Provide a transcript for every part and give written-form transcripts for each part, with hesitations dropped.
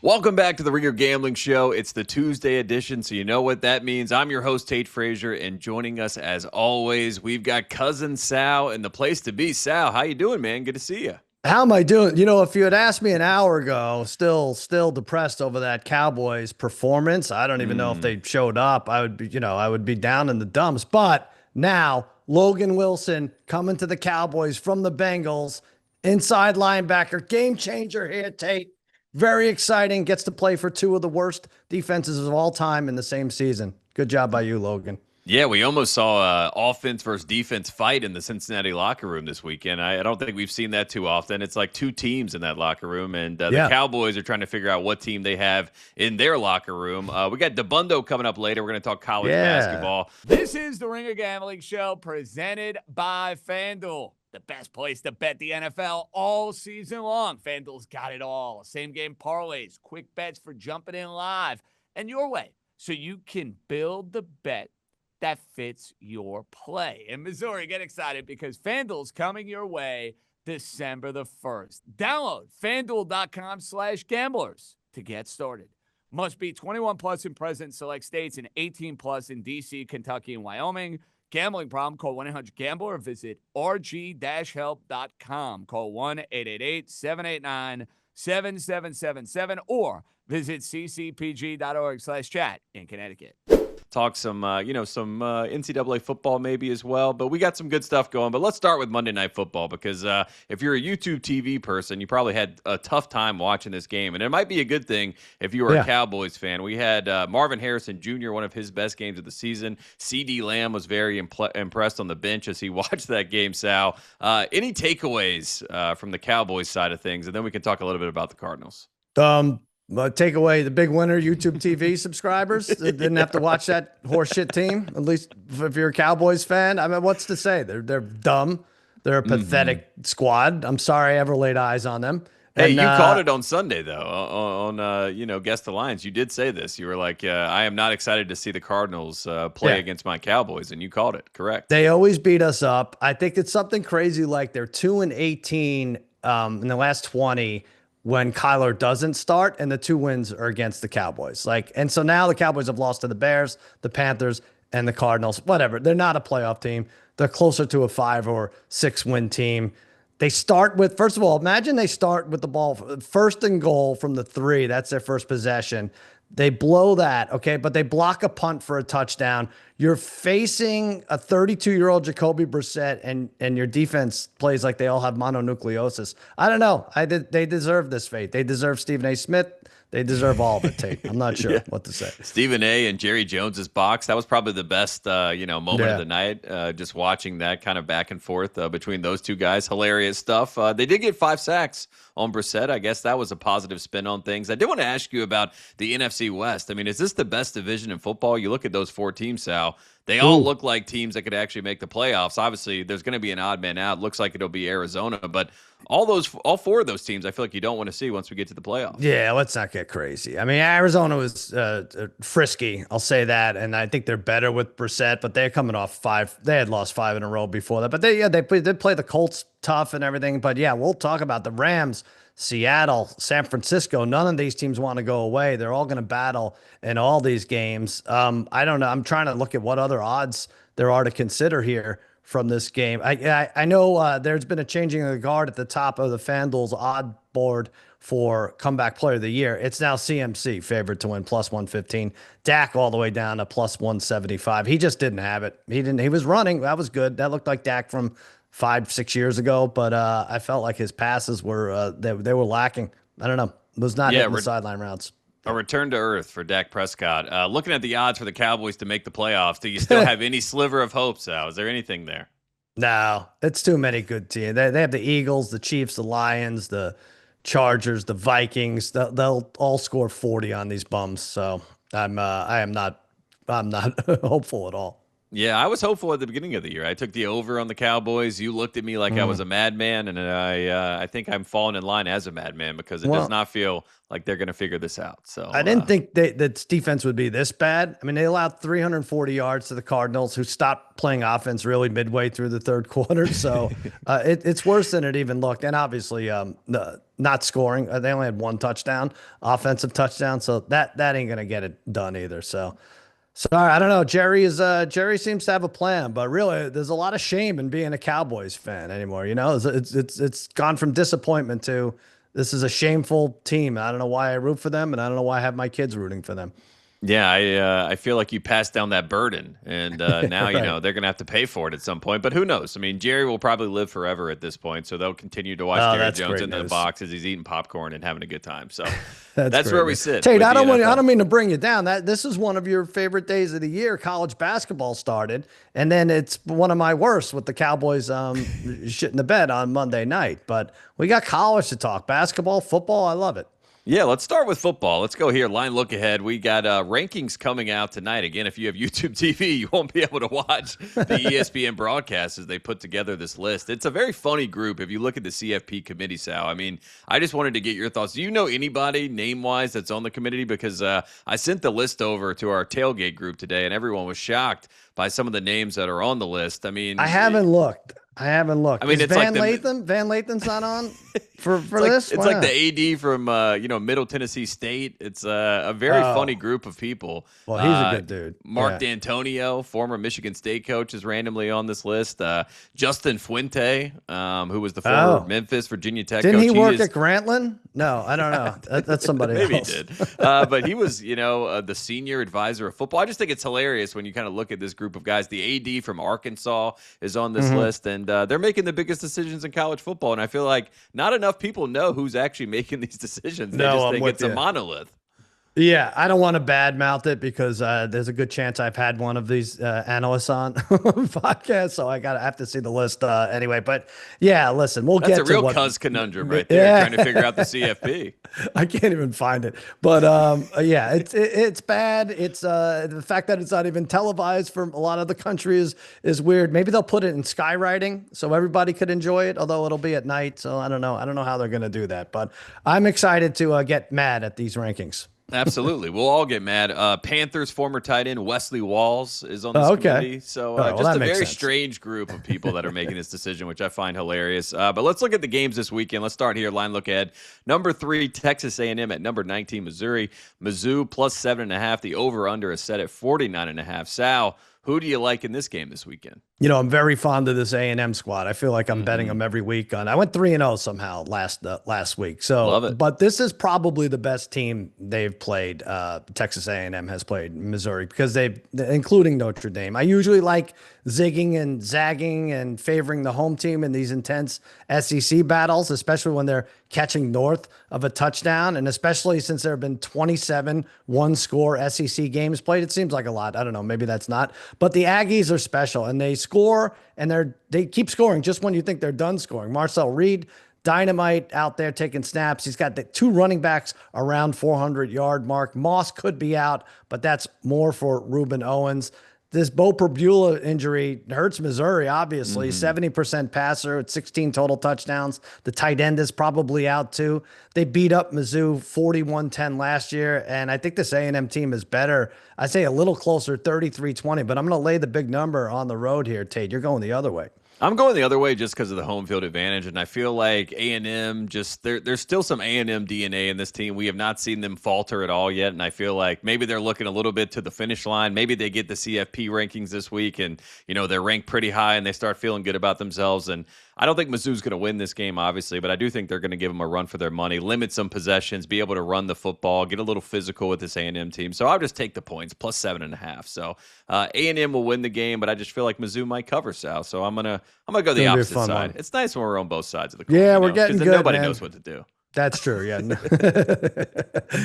Welcome back to the Ringer Gambling Show. It's the Tuesday edition, so you know what that means. I'm your host, Tate Frazier, and joining us as always, we've got cousin Sal and the place to be. Sal, how you doing, man? Good to see you. How am I doing? You know, if you had asked me an hour ago, still depressed over that Cowboys performance. I don't even know if they showed up. I would be down in the dumps. But now Logan Wilson coming to the Cowboys from the Bengals, inside linebacker, game changer here, Tate. Very exciting. Gets to play for two of the worst defenses of all time in the same season. Good job by you, Logan. Yeah, we almost saw offense versus defense fight in the Cincinnati locker room this weekend. I don't think we've seen that too often. It's like two teams in that locker room, and the Cowboys are trying to figure out what team they have in their locker room. We got Dabbundo coming up later. We're going to talk college basketball. This is the Ringer Gambling Show presented by FanDuel. The best place to bet the NFL all season long. FanDuel's got it all. Same game parlays, quick bets for jumping in live, and your way, so you can build the bet that fits your play. In Missouri, get excited because FanDuel's coming your way December the 1st. Download FanDuel.com/gamblers to get started. Must be 21 plus in present select states and 18 plus in D.C., Kentucky, and Wyoming. Gambling problem? Call 1-800-GAMBLER or visit rg-help.com. Call 1-888-789-7777 or visit ccpg.org/chat in Connecticut. Talk some NCAA football maybe as well, but we got some good stuff going. But let's start with Monday Night Football because if you're a YouTube TV person, you probably had a tough time watching this game, and it might be a good thing if you were a Cowboys fan. We had Marvin Harrison Jr., one of his best games of the season. CeeDee Lamb was very impressed on the bench as he watched that game, Sal. Any takeaways from the Cowboys side of things, and then we can talk a little bit about the Cardinals. Take away the big winner, YouTube TV subscribers. Didn't have to watch that horseshit team. At least if you're a Cowboys fan, I mean, what's to say? They're dumb. They're a pathetic squad. I'm sorry I ever laid eyes on them. Hey, you called it on Sunday though. On Guest Alliance, you did say this. You were like, I am not excited to see the Cardinals play against my Cowboys, and you called it correct. They always beat us up. I think it's something crazy like they're 2-18 in the last 20. When Kyler doesn't start, and the two wins are against the Cowboys. And so now the Cowboys have lost to the Bears, the Panthers, and the Cardinals. Whatever. They're not a playoff team. They're closer to a 5 or 6 win team. They start with, first of all, imagine they start with the ball first and goal from the 3. That's their first possession. They blow that, okay, but they block a punt for a touchdown. You're facing a 32-year-old Jacoby Brissett, and your defense plays like they all have mononucleosis. I don't know. They deserve this fate. They deserve Stephen A. Smith. They deserve all of it, Tate. I'm not sure what to say. Stephen A. and Jerry Jones's box. That was probably the best, moment of the night. Just watching that kind of back and forth between those two guys. Hilarious stuff. They did get 5 sacks on Brissett. I guess that was a positive spin on things. I did want to ask you about the NFC West. I mean, is this the best division in football? You look at those 4 teams, Sal. They all look like teams that could actually make the playoffs. Obviously, there's going to be an odd man out. Looks like it'll be Arizona, but all 4 of those teams, I feel like you don't want to see once we get to the playoffs. Yeah, let's not get crazy. I mean, Arizona was frisky. I'll say that, and I think they're better with Brissett. But they're coming off 5. They had lost 5 in a row before that. But they did play the Colts tough and everything. But yeah, we'll talk about the Rams, Seattle, San Francisco. None of these teams want to go away. They're all going to battle in all these games. I don't know. I'm trying to look at what other odds there are to consider here from this game. I know there's been a changing of the guard at the top of the FanDuel's odd board for comeback player of the year. It's now CMC favored to win +115. Dak all the way down to +175. He just didn't have it. He was running. That was good. That looked like Dak from 5-6 years ago, but I felt like his passes were they were lacking. I don't know. It was not hitting the sideline routes. A return to earth for Dak Prescott. Looking at the odds for the Cowboys to make the playoffs, do you still have any sliver of hope, Sal? Is there anything there? No, it's too many good teams. They have the Eagles, the Chiefs, the Lions, the Chargers, the Vikings. They'll all score 40 on these bums. So I'm not hopeful at all. Yeah, I was hopeful at the beginning of the year. I took the over on the Cowboys. You looked at me like I was a madman, and I think I'm falling in line as a madman because it does not feel like they're going to figure this out. So I didn't think that defense would be this bad. I mean, they allowed 340 yards to the Cardinals, who stopped playing offense really midway through the third quarter. So it's worse than it even looked. And obviously, not scoring. They only had one touchdown, offensive touchdown. So that ain't going to get it done either. So I don't know. Jerry seems to have a plan, but really, there's a lot of shame in being a Cowboys fan anymore. You know, it's gone from disappointment to this is a shameful team. I don't know why I root for them, and I don't know why I have my kids rooting for them. Yeah, I feel like you passed down that burden, and now Right. you know they're going to have to pay for it at some point. But who knows? I mean, Jerry will probably live forever at this point, so they'll continue to watch Jerry that's Jones great in the news. box as he's eating popcorn and having a good time. So That's that's great where we news. sit. Tate, with I the NFL. don't mean to bring you down. This is one of your favorite days of the year. College basketball started, and then it's one of my worst with the Cowboys shitting the bed on Monday night. But we got college to talk. Basketball, football, I love it. Yeah, let's start with football. Let's go here. Line look ahead. We got rankings coming out tonight. Again, if you have YouTube TV, you won't be able to watch the ESPN broadcast as they put together this list. It's a very funny group if you look at the CFP committee, Sal. I mean, I just wanted to get your thoughts. Do you know anybody name-wise that's on the committee? Because I sent the list over to our tailgate group today, and everyone was shocked by some of the names that are on the list. I mean, I haven't looked. I mean, Is it's Van Van Lathan's not on for this. It's Why like not? the AD from Middle Tennessee State. It's a very funny group of people. Well, he's a good dude. Mark Yeah. D'Antonio, former Michigan State coach, is randomly on this list. Justin Fuente, who was the former Memphis, Virginia Tech Didn't coach. he work at Grantland? No, I don't know. That's somebody Maybe else. he did. But he was, the senior advisor of football. I just think it's hilarious when you kind of look at this group of guys. The AD from Arkansas is on this list, and they're making the biggest decisions in college football. And I feel like not enough people know who's actually making these decisions. They just think it's a monolith. Yeah, I don't want to badmouth it because there's a good chance I've had one of these analysts on podcast, so I have to see the list anyway. But yeah, listen, we'll That's get a real to cuz conundrum right there, trying to figure out the CFP. I can't even find it, but yeah, it's bad. It's the fact that it's not even televised for a lot of the country is weird. Maybe they'll put it in skywriting so everybody could enjoy it, although it'll be at night. So I don't know how they're gonna do that, but I'm excited to get mad at these rankings. Absolutely. We'll all get mad. Panthers former tight end Wesley Walls is on this committee. So just a very strange group of people that are making this decision, which I find hilarious. But let's look at the games this weekend. Let's start here. Line look ahead. Number 3, Texas A&M at number 19, Missouri. Mizzou plus 7.5. The over-under is set at 49.5. Sal, who do you like in this game this weekend? I'm very fond of this A&M squad. I feel like I'm betting them every week. I went 3-0 somehow last week. So, love it. But this is probably the best team they've played. Texas A&M has played Missouri because including Notre Dame. I usually like zigging and zagging and favoring the home team in these intense SEC battles, especially when they're catching north of a touchdown, and especially since there have been 27 one-score SEC games played. It seems like a lot. I don't know. Maybe that's not. But the Aggies are special, and they score, and they keep scoring just when you think they're done scoring. Marcel Reed, dynamite out there taking snaps. He's got the 2 running backs around 400-yard mark. Moss could be out, but that's more for Reuben Owens. This Bo Perbula injury hurts Missouri, obviously. 70% passer at 16 total touchdowns. The tight end is probably out too. They beat up Mizzou 41-10 last year, and I think this A&M team is better. I say a little closer, 33-20, but I'm going to lay the big number on the road here, Tate. You're going the other way. I'm going the other way just because of the home field advantage, and I feel like A&M there's still some A&M DNA in this team. We have not seen them falter at all yet, and I feel like maybe they're looking a little bit to the finish line. Maybe they get the CFP rankings this week, and they're ranked pretty high, and they start feeling good about themselves. And I don't think Mizzou's going to win this game, obviously, but I do think they're going to give them a run for their money, limit some possessions, be able to run the football, get a little physical with this A&M team. So I'll just take the points, plus 7.5. So A&M will win the game, but I just feel like Mizzou might cover, Sal. So I'm gonna go the opposite side. It's nice when we're on both sides of the coin. Yeah, we're getting good, nobody man. knows what to do. That's true. Yeah. It's a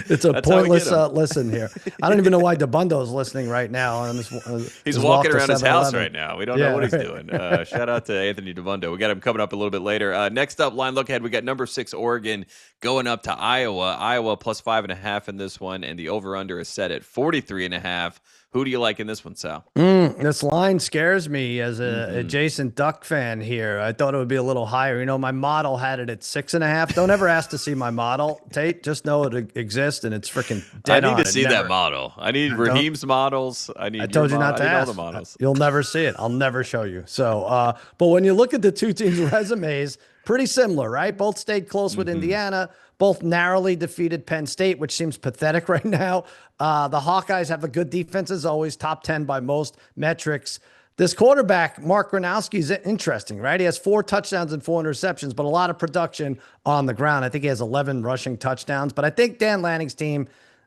That's how we get pointless 'em. listen here. I don't even know why Dabbundo is listening right now on this. He's his walking walk to around his house 7-Eleven. right now. We don't know what he's doing. Shout out to Anthony Dabbundo. We got him coming up a little bit later. Next up, line look ahead. We got number 6 Oregon going up to Iowa. Iowa plus 5.5 in this one, and the over under is set at 43.5. Who do you like in this one, Sal? This line scares me as a Jason Duck fan here. I thought it would be a little higher. You know, my model had it at 6.5. Don't ever ask to see my model, Tate. Just know it exists and it's freaking dead on. I need to see that model. I need Raheem's models. I told you not to ask. all the models. You'll never see it. I'll never show you. So, but when you look at the two teams' resumes, pretty similar, right? Both stayed close with Indiana. Both narrowly defeated Penn State, which seems pathetic right now. The Hawkeyes have a good defense as always, top 10 by most metrics. This quarterback, Mark Gronowski, is interesting, right? He has 4 touchdowns and 4 interceptions, but a lot of production on the ground. I think he has 11 rushing touchdowns. But I think Dan Lanning's team,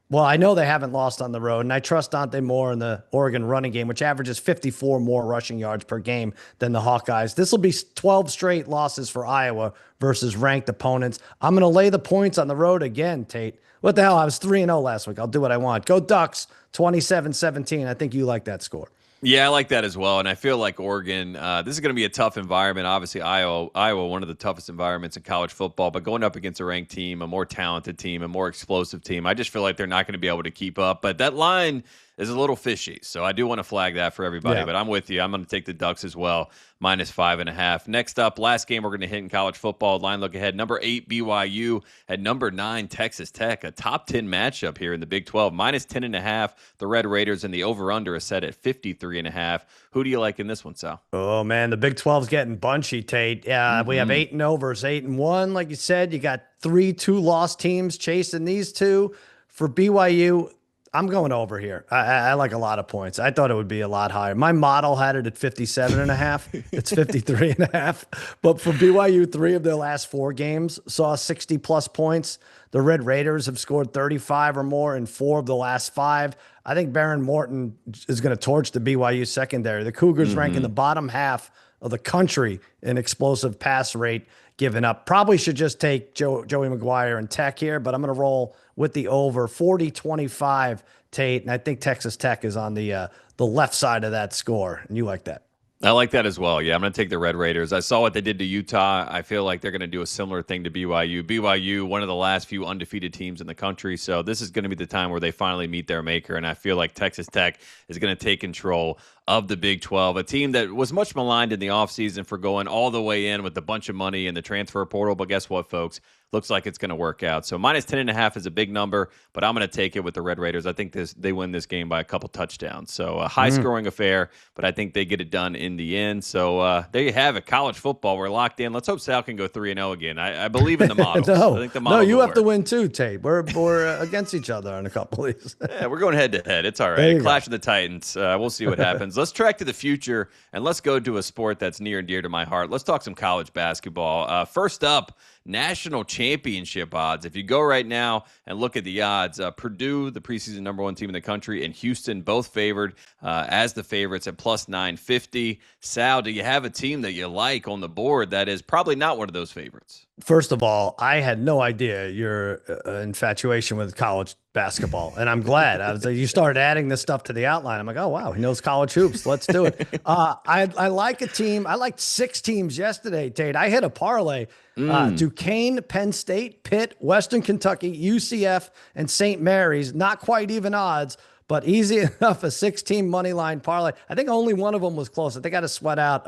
well, I know they haven't lost on the road, and I trust Dante Moore in the Oregon running game, which averages 54 more rushing yards per game than the Hawkeyes. This will be 12 straight losses for Iowa versus ranked opponents. I'm going to lay the points on the road again, Tate. What the hell? I was 3-0 last week. I'll do what I want. Go Ducks, 27-17. I think you like that score. Yeah, I like that as well. And I feel like Oregon, this is going to be a tough environment. Obviously, Iowa, one of the toughest environments in college football, but going up against a ranked team, a more talented team, a more explosive team, I just feel like they're not going to be able to keep up. But that line is a little fishy. So I do want to flag that for everybody. Yeah. But I'm with you. I'm going to take the Ducks as well, minus 5.5. Next up, last game we're going to hit in college football. Line look ahead. Number 8, BYU at number 9, Texas Tech. A top 10 matchup here in the Big 12. Minus 10.5. The Red Raiders, and the over-under is set at 53.5. Who do you like in this one, Sal? Oh, man, the Big 12's getting bunchy, Tate. Yeah, we have 8-0 versus 8-1. Like you said, you got 3 2-loss teams chasing these two. For BYU, I'm going over here. I like a lot of points. I thought it would be a lot higher. My model had it at 57.5. It's 53.5. But for BYU, 3 of their last 4 games saw 60-plus points. The Red Raiders have scored 35 or more in 4 of the last 5. I think Baron Morton is going to torch the BYU secondary. The Cougars rank in the bottom half of the country in explosive pass rate given up. Probably should just take Joey Maguire and Tech here, but I'm going to roll with the over 40-25, Tate. And I think Texas Tech is on the left side of that score. And you like that? I like that as well. Yeah, I'm going to take the Red Raiders. I saw what they did to Utah. I feel like they're going to do a similar thing to BYU. BYU, one of the last few undefeated teams in the country. So this is going to be the time where they finally meet their maker. And I feel like Texas Tech is going to take control of the Big 12, a team that was much maligned in the offseason for going all the way in with a bunch of money in the transfer portal. But guess what, folks? Looks like it's going to work out. So minus 10.5 is a big number, but I'm going to take it with the Red Raiders. I think they win this game by a couple touchdowns. So a high-scoring affair, but I think they get it done in the end. So there you have it. College football, we're locked in. Let's hope Sal can go 3-0 again. I believe in the models. I think the model you will have work. to win too, Tate. We're against each other on a couple of these. Yeah, we're going head-to-head. It's all There right. you Clash of the Titans. We'll see what happens. Let's track to the future, and let's go to a sport that's near and dear to my heart. Let's talk some college basketball. First up, national championship odds. If you go right now and look at the odds, Purdue, the preseason number 1 team in the country, and Houston both favored as the favorites at plus 950. Sal, do you have a team that you like on the board that is probably not one of those favorites? First of all, I had no idea your infatuation with college basketball, and I'm glad. I was like, you started adding this stuff to the outline. I'm like, oh wow, he knows college hoops. Let's do it. I like a team. I liked 6 teams yesterday, Tate. I hit a parlay. Duquesne, Penn State, Pitt, Western Kentucky, UCF, and St. Mary's. Not quite even odds, but easy enough. A 6-team money line parlay. I think only one of them was close. I think I had to sweat out.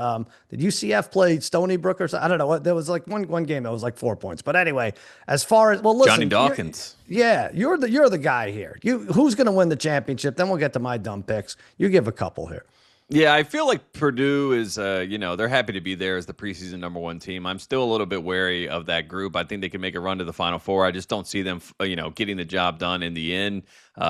Did UCF play Stony Brook or something? I don't know. There was like one game that was like 4 points. But anyway, as far as listen, Johnny Dawkins. You're the guy here. Who's going to win the championship? Then we'll get to my dumb picks. You give a couple here. Yeah, I feel like Purdue is, they're happy to be there as the preseason number 1 team. I'm still a little bit wary of that group. I think they can make a run to the Final Four. I just don't see them, getting the job done in the end.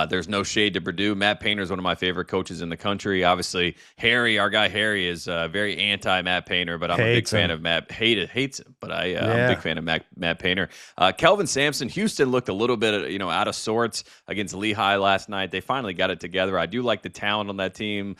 There's no shade to Purdue. Matt Painter is one of my favorite coaches in the country. Obviously, our guy Harry is very anti-Matt Painter, but I'm a big fan of Matt. Hates him, but I'm a big fan of Matt Painter. Kelvin Sampson, Houston looked a little bit, out of sorts against Lehigh last night. They finally got it together. I do like the talent on that team.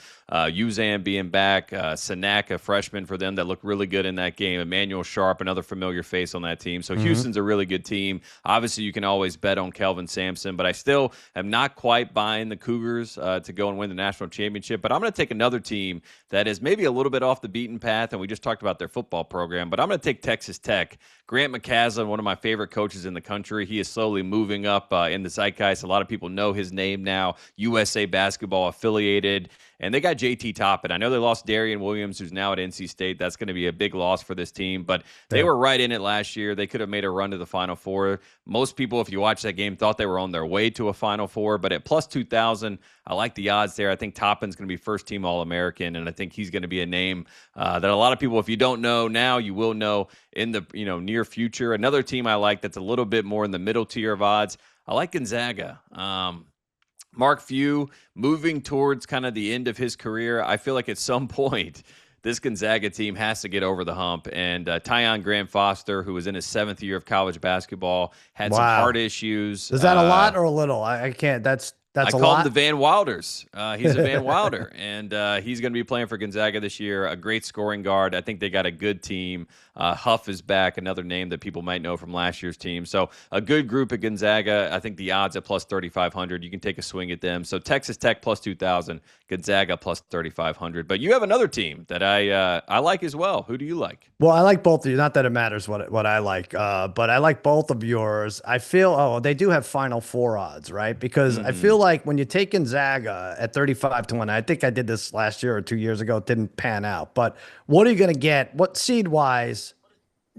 Uzan being back, Sanak, a freshman for them that looked really good in that game, Emmanuel Sharp, another familiar face on that team. So Houston's a really good team. Obviously, you can always bet on Kelvin Sampson, but I still am not quite buying the Cougars to go and win the national championship. But I'm going to take another team that is maybe a little bit off the beaten path, and we just talked about their football program, but I'm going to take Texas Tech. Grant McCasland, one of my favorite coaches in the country. He is slowly moving up in the zeitgeist. A lot of people know his name now, USA Basketball affiliated. And they got JT Toppin. I know they lost Darian Williams, who's now at NC State. That's going to be a big loss for this team. But they were right in it last year. They could have made a run to the Final Four. Most people, if you watch that game, thought they were on their way to a Final Four. But at plus 2,000, I like the odds there. I think Toppin's going to be first-team All-American, and I think he's going to be a name that a lot of people, if you don't know now, you will know in the near future. Another team I like that's a little bit more in the middle tier of odds, I like Gonzaga. Mark Few moving towards kind of the end of his career. I feel like at some point this Gonzaga team has to get over the hump. And Tyon Grant-Foster, who was in his 7th year of college basketball, had some heart issues. Is that a lot or a little? I can't. That's I a call lot. him the Van Wilders. He's a Van Wilder, and he's going to be playing for Gonzaga this year. A great scoring guard. I think they got a good team. Huff is back, another name that people might know from last year's team. So a good group at Gonzaga. I think the odds at plus 3,500. You can take a swing at them. So Texas Tech plus 2,000, Gonzaga plus 3,500. But you have another team that I like as well. Who do you like? Well, I like both of you. Not that it matters what I like, but I like both of yours. I feel they do have Final Four odds, right? Because I feel like when you take Gonzaga at 35-1, I think I did this last year or 2 years ago. It didn't pan out. But what are you going to get? What seed wise?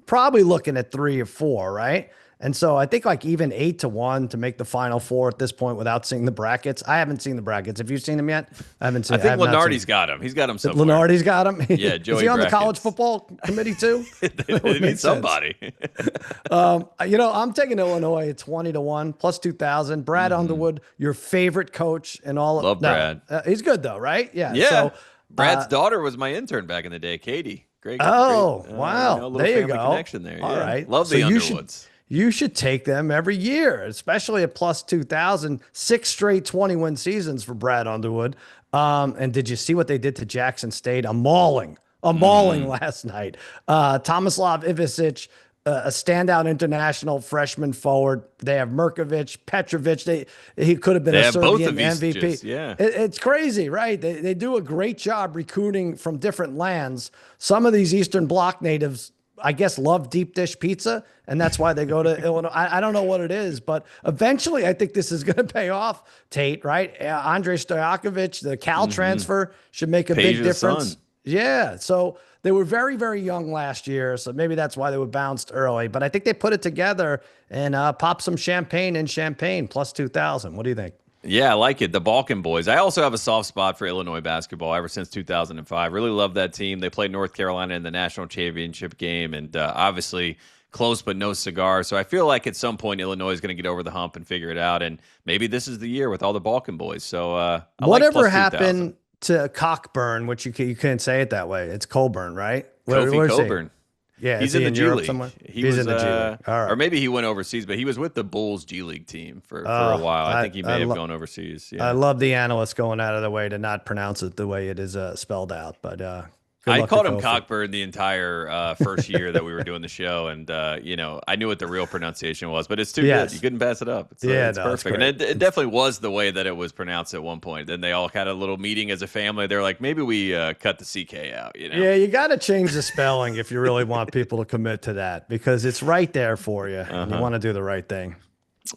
Probably looking at 3 or 4, right? And so I think like even 8-1 to make the Final Four at this point without seeing the brackets. I haven't seen the brackets. Have you seen them yet? I haven't seen. I think Lenardi's got him. He's got him somewhere. Lenardi's got him. Yeah, Joey. Is he on brackets. the college football committee too? they need somebody. I'm taking Illinois at 20-1 plus 2,000. Brad Underwood, your favorite coach and all. Love Brad. He's good though, right? Yeah. Yeah. So, Brad's daughter was my intern back in the day, Katie. Great. Wow. There you go. Connection there. All right. Love the Underwoods. You should take them every year, especially at plus 2,000. 6 straight 20-win seasons for Brad Underwood. And did you see what they did to Jackson State? A mauling last night. Tomislav Ivicic, a standout international freshman forward. They have Mirkovic, Petrovic. He could have been a Serbian MVP. Yeah, it's crazy, right? They do a great job recruiting from different lands. Some of these Eastern Bloc natives, I guess, love deep dish pizza, and that's why they go to Illinois. I don't know what it is, but eventually I think this is going to pay off, Tate, right? Andrei Stojakovic, the Cal transfer, should make a big difference. Son. Yeah, so they were very, very young last year, so maybe that's why they were bounced early. But I think they put it together and popped some champagne in Champagne, plus 2,000. What do you think? Yeah, I like it. The Balkan boys. I also have a soft spot for Illinois basketball ever since 2005. Really love that team. They played North Carolina in the national championship game, and obviously close but no cigar. So I feel like at some point Illinois is going to get over the hump and figure it out, and maybe this is the year with all the Balkan boys. So whatever happened to Cockburn, which you can't say it that way. It's Colburn, right? Kofi Cockburn. Yeah, he's in the G League. He's in the G League. All right. Or maybe he went overseas, but he was with the Bulls G League team for a while. I think he may have gone overseas. Yeah. I love the analysts going out of their way to not pronounce it the way it is spelled out. But I called him Cockburn the entire first year that we were doing the show, and I knew what the real pronunciation was, but it's too good. You couldn't pass it up. It's perfect, and it definitely was the way that it was pronounced at one point. Then they all had a little meeting as a family. They're like, maybe we cut the CK out. Yeah, you got to change the spelling if you really want people to commit to that, because it's right there for you, and you want to do the right thing.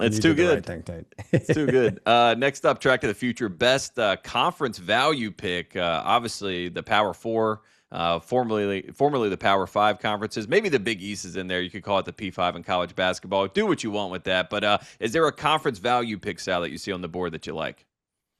It's too good. Right thing, It's too good. Next up, Track of the Future, best conference value pick. Obviously, the Power Four. Formerly the Power 5 conferences. Maybe the Big East is in there. You could call it the P5 in college basketball. Do what you want with that. But is there a conference value pick, Sal, that you see on the board that you like?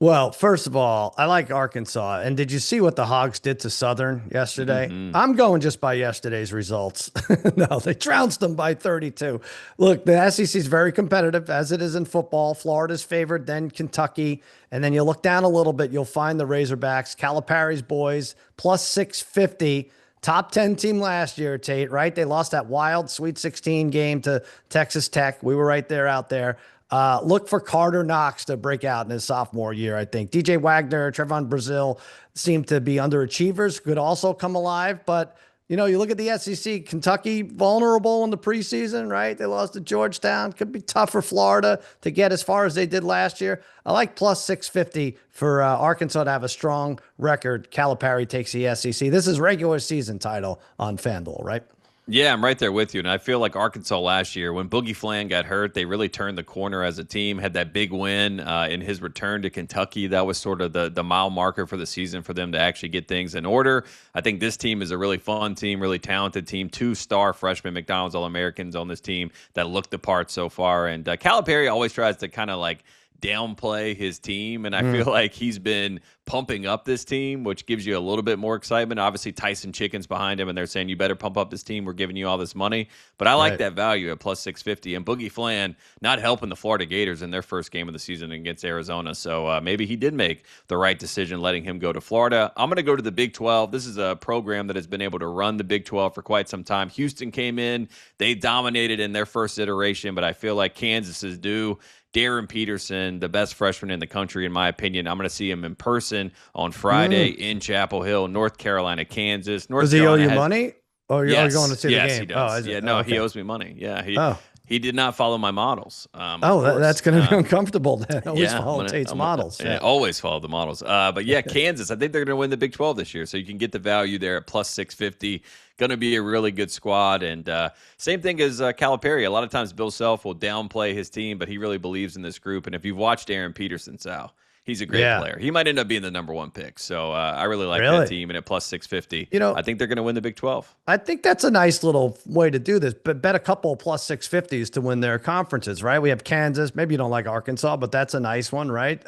Well, first of all, I like Arkansas. And did you see what the Hogs did to Southern yesterday? I'm going just by yesterday's results. No, they trounced them by 32. Look, the SEC is very competitive, as it is in football. Florida's favored, then Kentucky. And then you look down a little bit, you'll find the Razorbacks, Calipari's boys, plus 650. Top 10 team last year, Tate, right? They lost that wild Sweet 16 game to Texas Tech. We were right there out there. Look for Carter Knox to break out in his sophomore year, I think. DJ Wagner, Trevon Brazil seem to be underachievers, could also come alive. But, you look at the SEC, Kentucky vulnerable in the preseason, right? They lost to Georgetown. Could be tough for Florida to get as far as they did last year. I like plus 650 for Arkansas to have a strong record. Calipari takes the SEC. This is regular season title on FanDuel, right? Yeah, I'm right there with you. And I feel like Arkansas last year, when Boogie Flan got hurt, they really turned the corner as a team, had that big win in his return to Kentucky. That was sort of the mile marker for the season for them to actually get things in order. I think this team is a really fun team, really talented team. 2-star freshman McDonald's All-Americans on this team that looked the part so far. And Calipari always tries to kind of like downplay his team, and I feel like he's been pumping up this team, which gives you a little bit more excitement. Obviously, Tyson Chicken's behind him, and they're saying, you better pump up this team. We're giving you all this money. But I like that value at plus 650. And Boogie Flan not helping the Florida Gators in their first game of the season against Arizona. So maybe he did make the right decision letting him go to Florida. I'm going to go to the Big 12. This is a program that has been able to run the Big 12 for quite some time. Houston came in. They dominated in their first iteration, but I feel like Kansas is due. Darren Peterson, the best freshman in the country, in my opinion. I'm going to see him in person on Friday in Chapel Hill, North Carolina, Kansas. Does he owe you money? Or you're going to see the game? Yes, he does. Okay. He owes me money. Yeah, he did not follow my models. That's going to be uncomfortable. Always follow Tate's models. Always follow the models. But yeah, Kansas, I think they're going to win the Big 12 this year. So you can get the value there at plus 650. Going to be a really good squad. And same thing as Calipari. A lot of times Bill Self will downplay his team, but he really believes in this group. And if you've watched Aaron Peterson, Sal, he's a great player. He might end up being the number one pick. So I really like that team. And at plus 650, I think they're going to win the Big 12. I think that's a nice little way to do this. But bet a couple plus 650s to win their conferences, right? We have Kansas. Maybe you don't like Arkansas, but that's a nice one, right?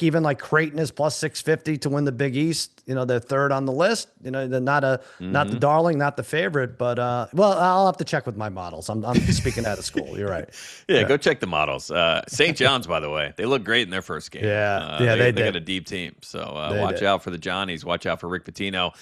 Even like Creighton is plus 650 to win the Big East. They're third on the list. They're not the darling, not the favorite. But I'll have to check with my models. I'm speaking out of school. You're right. Yeah, go check the models. St. John's, by the way, they look great in their first game. They got a deep team. So watch out for the Johnnies. Watch out for Rick Pitino.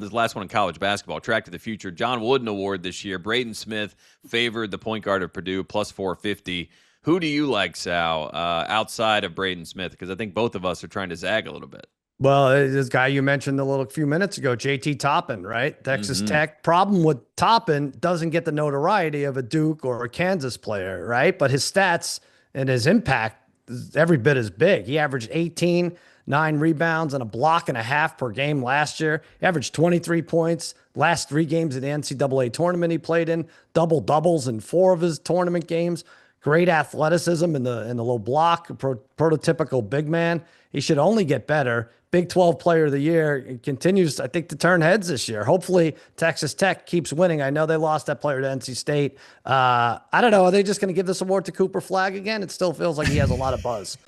This last one in college basketball. Track to the Future. John Wooden Award this year. Braden Smith favored the point guard of Purdue plus 450. Who do you like, Sal, outside of Braden Smith? Because I think both of us are trying to zag a little bit. Well, this guy you mentioned a few minutes ago, JT Toppin, right? Texas Tech. Problem with Toppin, doesn't get the notoriety of a Duke or a Kansas player, right? But his stats and his impact is every bit as big. He averaged 18, 9 rebounds, and a block and a half per game last year. He averaged 23 points. Last 3 games of the NCAA tournament he played in, double-doubles in 4 of his tournament games. Great athleticism in the low block, prototypical big man. He should only get better. Big 12 player of the year. It continues, I think, to turn heads this year. Hopefully, Texas Tech keeps winning. I know they lost that player to NC State. I don't know. Are they just going to give this award to Cooper Flagg again? It still feels like he has a lot of buzz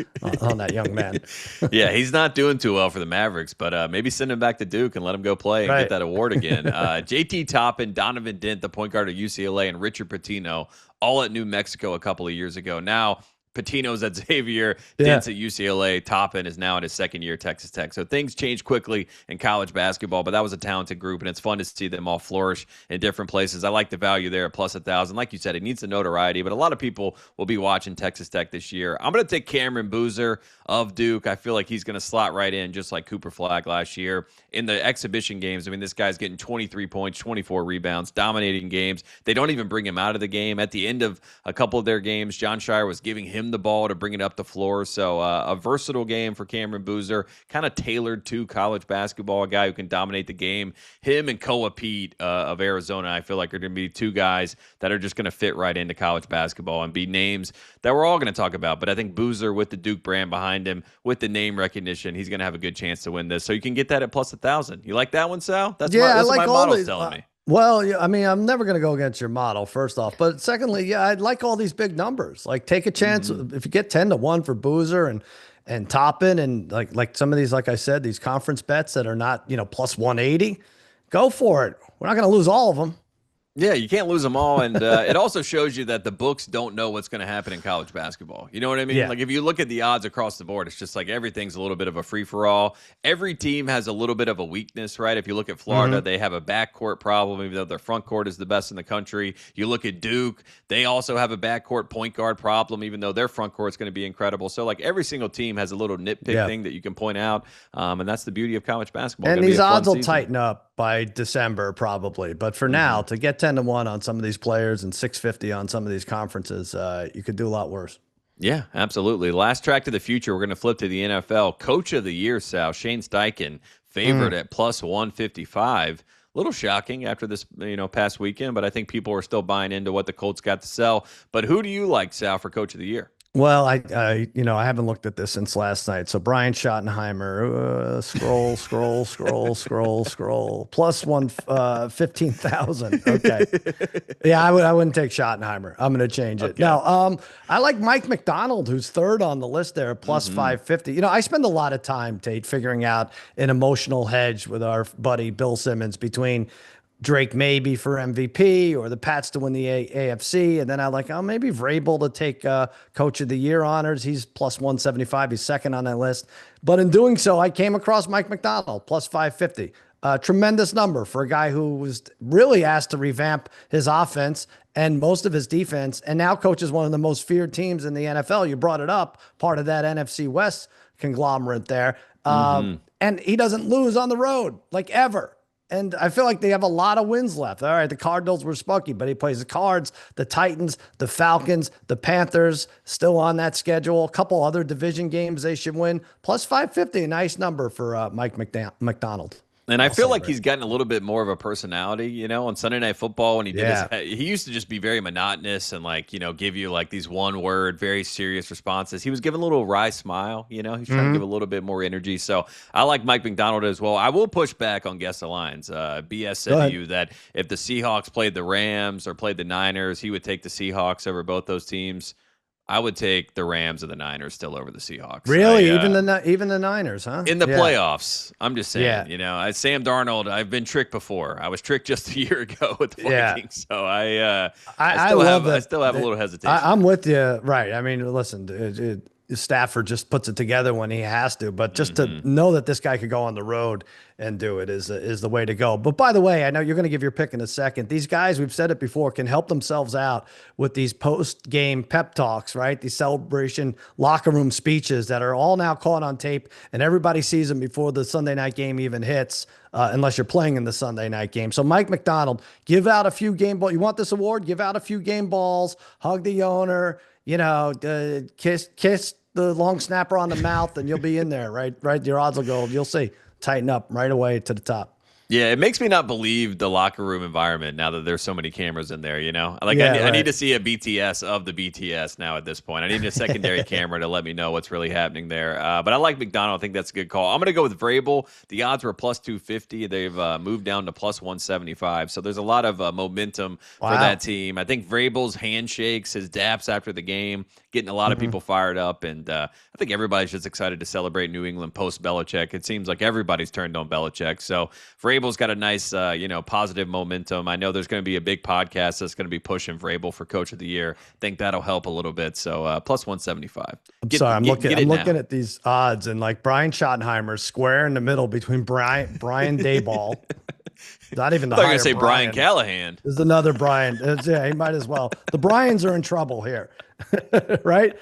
on that young man. Yeah, he's not doing too well for the Mavericks, but maybe send him back to Duke and let him go play and get that award again. JT Toppin, Donovan Dent, the point guard at UCLA, and Richard Pitino, all at New Mexico a couple of years ago. Now, Patino's at Xavier, Dent's at UCLA, Toppin is now in his second year at Texas Tech. So things change quickly in college basketball, but that was a talented group, and it's fun to see them all flourish in different places. I like the value there at plus 1,000. Like you said, it needs the notoriety, but a lot of people will be watching Texas Tech this year. I'm going to take Cameron Boozer of Duke. I feel like he's going to slot right in just like Cooper Flagg last year. In the exhibition games, I mean, this guy's getting 23 points, 24 rebounds, dominating games. They don't even bring him out of the game. At the end of a couple of their games, John Shire was giving him the ball to bring it up the floor. So a versatile game for Cameron Boozer, kind of tailored to college basketball, a guy who can dominate the game. Him and Koa Pete of Arizona, I feel like are going to be 2 guys that are just going to fit right into college basketball and be names that we're all going to talk about. But I think Boozer, with the Duke brand behind him, with the name recognition, he's going to have a good chance to win this. So you can get that at plus 1,000. You like that one, Sal? That's what my model's telling me. Well, I mean, I'm never going to go against your model, first off. But secondly, I'd like all these big numbers. Like, take a chance. If you get 10-1 for Boozer and Toppin and like some of these, like I said, these conference bets that are not, plus 180, go for it. We're not going to lose all of them. Yeah, you can't lose them all, and it also shows you that the books don't know what's going to happen in college basketball. You know what I mean? Yeah. Like if you look at the odds across the board, it's just like everything's a little bit of a free for all. Every team has a little bit of a weakness, right? If you look at Florida, they have a backcourt problem, even though their front court is the best in the country. You look at Duke, they also have a backcourt point guard problem, even though their front court is going to be incredible. So like every single team has a little nitpick thing that you can point out, and that's the beauty of college basketball. And these odds will tighten up by December probably, but for now, to get 10-1 on some of these players and 650 on some of these conferences, you could do a lot worse. Yeah, absolutely. Last track to the future, we're going to flip to the NFL. Coach of the year, Sal, Shane Steichen, favored at plus 155. A little shocking after this, past weekend, but I think people are still buying into what the Colts got to sell. But who do you like, Sal, for Coach of the year? Well, I haven't looked at this since last night. So Brian Schottenheimer, scroll, plus 15,000. Okay, yeah, I wouldn't take Schottenheimer. I'm going to change it. Okay. Now, I like Mike McDonald, who's third on the list there, plus 550. I spend a lot of time, Tate, figuring out an emotional hedge with our buddy Bill Simmons between Drake maybe for MVP or the Pats to win the AFC. And then I like, maybe Vrabel to take Coach of the Year honors. He's plus 175. He's second on that list. But in doing so, I came across Mike McDonald, plus 550. Tremendous number for a guy who was really asked to revamp his offense and most of his defense, and now coaches one of the most feared teams in the NFL. You brought it up, part of that NFC West conglomerate there. And he doesn't lose on the road, like ever. And I feel like they have a lot of wins left. All right, the Cardinals were spunky, but he plays the Cards, the Titans, the Falcons, the Panthers, still on that schedule. A couple other division games they should win. Plus 550, a nice number for Mike McDonald. And I feel like he's gotten a little bit more of a personality, on Sunday Night Football when he did he used to just be very monotonous and give you like these one word, very serious responses. He was giving a little wry smile, he's trying to give a little bit more energy. So I like Mike McDonald as well. I will push back on Guess the Lines. BS said to you that if the Seahawks played the Rams or played the Niners, he would take the Seahawks over both those teams. I would take the Rams and the Niners still over the Seahawks. Really? Even the Niners, huh? In the playoffs. I'm just saying, Sam Darnold, I've been tricked before. I was tricked just a year ago with the Vikings. So I still have a little hesitation. I'm with you. Right. I mean, listen, Stafford just puts it together when he has to, but just to know that this guy could go on the road and do it is the way to go. But by the way, I know you're going to give your pick in a second. These guys, we've said it before, can help themselves out with these post-game pep talks, right? These celebration locker room speeches that are all now caught on tape, and everybody sees them before the Sunday night game even hits, unless you're playing in the Sunday night game. So Mike McDonald, give out a few game balls. You want this award? Give out a few game balls, hug the owner, kiss the long snapper on the mouth, and you'll be in there, right? Your odds will go, you'll see, tighten up right away to the top. Yeah, it makes me not believe the locker room environment now that there's so many cameras in there, I need to see a BTS of the BTS now at this point. I need a secondary camera to let me know what's really happening there. But I like McDonald. I think that's a good call. I'm going to go with Vrabel. The odds were plus 250. They've moved down to plus 175. So there's a lot of momentum for that team. I think Vrabel's handshakes, his daps after the game, getting a lot of people fired up. And I think everybody's just excited to celebrate New England post-Belichick. It seems like everybody's turned on Belichick. So Vrabel's got a nice, positive momentum. I know there's going to be a big podcast that's going to be pushing Vrabel for Coach of the Year. I think that'll help a little bit. So plus 175. I'm looking at these odds, and like Brian Schottenheimer square in the middle between Brian Daboll. Not even the higher. I was going to say Brian Callahan. There's another Brian. Yeah, he might as well. The Bryans are in trouble here, right?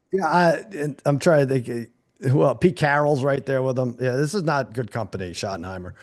I'm trying to think. Well, Pete Carroll's right there with him. Yeah, this is not good company, Schottenheimer.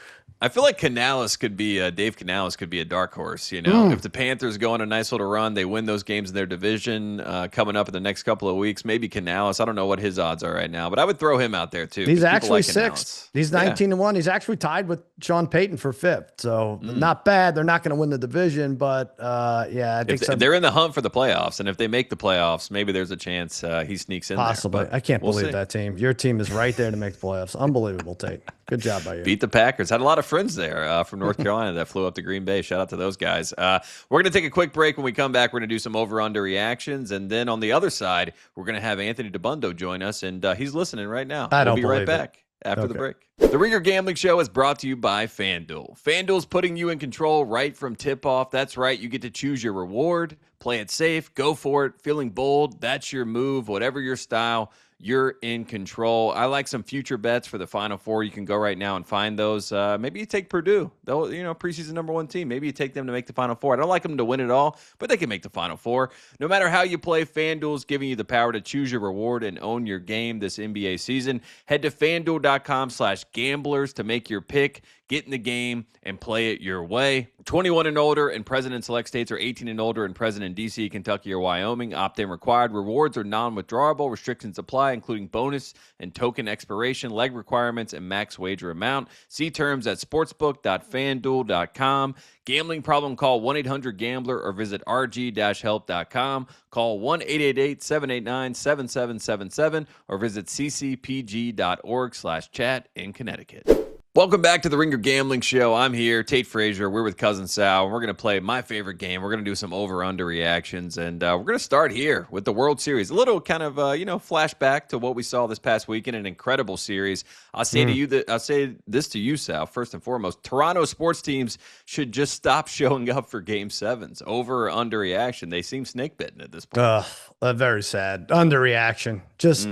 I feel like Canales could be Dave Canales could be a dark horse. If the Panthers go on a nice little run, they win those games in their division coming up in the next couple of weeks. Maybe Canales. I don't know what his odds are right now, but I would throw him out there too. He's actually sixth. He's 19-1. He's actually tied with Sean Payton for fifth. So not bad. They're not going to win the division, but I think they're in the hunt for the playoffs, and if they make the playoffs, maybe there's a chance he sneaks in. Possibly. There, I can't believe that team. Your team is right there to make the playoffs. Unbelievable, Tate. Good job by you. Beat the Packers. Had a lot of friends there from North Carolina that flew up to Green Bay. Shout out to those guys. We're going to take a quick break. When we come back, we're going to do some over-under reactions. And then on the other side, we're going to have Anthony Dabbundo join us. And he's listening right now. We'll be right back. after the break. The Ringer Gambling Show is brought to you by FanDuel. FanDuel's putting you in control right from tip-off. That's right. You get to choose your reward. Play it safe. Go for it. Feeling bold. That's your move. Whatever your style, you're in control. I like some future bets for the Final Four. You can go right now and find those. Maybe you take Purdue. They'll, preseason #1 team. Maybe you take them to make the Final Four. I don't like them to win it all, but they can make the Final Four. No matter how you play, FanDuel's giving you the power to choose your reward and own your game this NBA season. Head to FanDuel.com/gamblers to make your pick. Get in the game and play it your way. 21 and older and present in select states, or 18 and older and present in D.C., Kentucky, or Wyoming. Opt-in required. Rewards are non-withdrawable. Restrictions apply, including bonus and token expiration, leg requirements, and max wager amount. See terms at sportsbook.fanduel.com. Gambling problem? Call 1-800-GAMBLER or visit rg-help.com. Call 1-888-789-7777 or visit ccpg.org/chat in Connecticut. Welcome back to the Ringer Gambling Show. I'm here, Tate Frazier. We're with Cousin Sal. We're going to play my favorite game. We're going to do some over-under reactions, and we're going to start here with the World Series. A little kind of, flashback to what we saw this past weekend. An incredible series. I'll say I'll say this to you, Sal. First and foremost, Toronto sports teams should just stop showing up for Game 7s. Over or under reaction. They seem snake bitten at this point. Very sad. Underreaction. Just,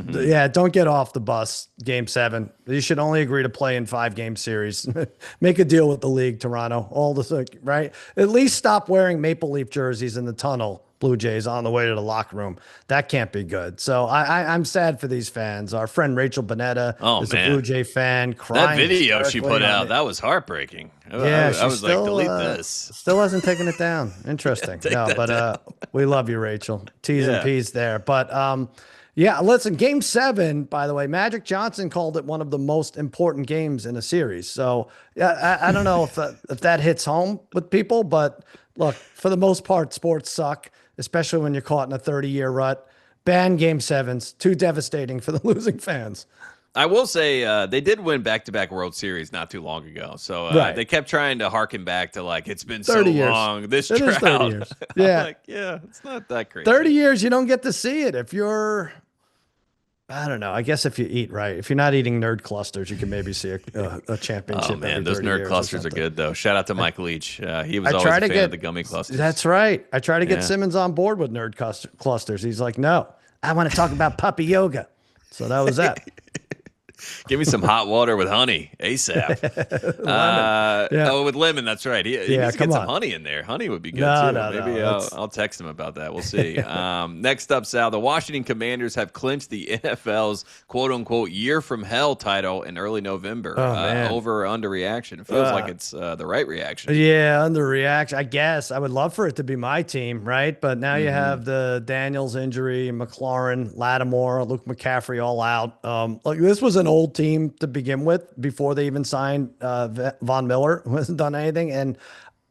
don't get off the bus. Game 7. You should only agree to play in 5-game series. Make a deal with the league, Toronto. Right? At least stop wearing Maple Leaf jerseys in the tunnel, Blue Jays, on the way to the locker room. That can't be good. So I'm sad for these fans. Our friend Rachel Bonetta is a Blue Jay fan, crying. That video she put out, that was heartbreaking. Yeah, I was like, delete this. Still hasn't taken it down. Interesting. We love you, Rachel. T's and P's there. But listen, Game 7, by the way, Magic Johnson called it one of the most important games in a series. So I don't know if that hits home with people, but look, for the most part, sports suck, especially when you're caught in a 30-year rut. Ban Game 7s. Too devastating for the losing fans. I will say they did win back-to-back World Series not too long ago. So they kept trying to harken back to, like, it's been so long, this drought. It is 30 years. Yeah. It's not that crazy. 30 years, you don't get to see it. If you're, I don't know, I guess if you eat right. If you're not eating nerd clusters, you can maybe see a championship. Oh, man, those nerd clusters are good, though. Shout out to Mike Leach. He was always a fan of the gummy clusters. That's right. I try to get Simmons on board with nerd clusters. He's like, no, I want to talk about puppy yoga. So that was that. Give me some hot water with honey ASAP. With lemon. That's right. He needs to get some honey in there. Honey would be good too. Maybe I'll text him about that. We'll see. Next up, Sal, the Washington Commanders have clinched the NFL's quote-unquote year from hell title in early November. Over or under reaction? It feels like it's the right reaction. Yeah, underreaction. I guess I would love for it to be my team, right? But now you have the Daniels injury, McLaurin, Lattimore, Luke McCaffrey all out. This was an old team to begin with before they even signed Von Miller, who hasn't done anything. And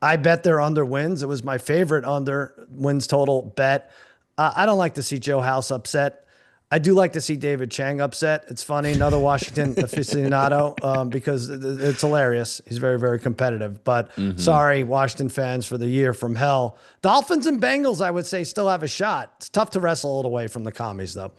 I bet they're under wins. It was my favorite under wins total bet. I don't like to see Joe House upset. I do like to see David Chang upset. It's funny, another Washington aficionado, because it's hilarious. He's very, very competitive. But sorry, Washington fans, for the year from hell. Dolphins and Bengals, I would say, still have a shot. It's tough to wrestle it away from the commies, though.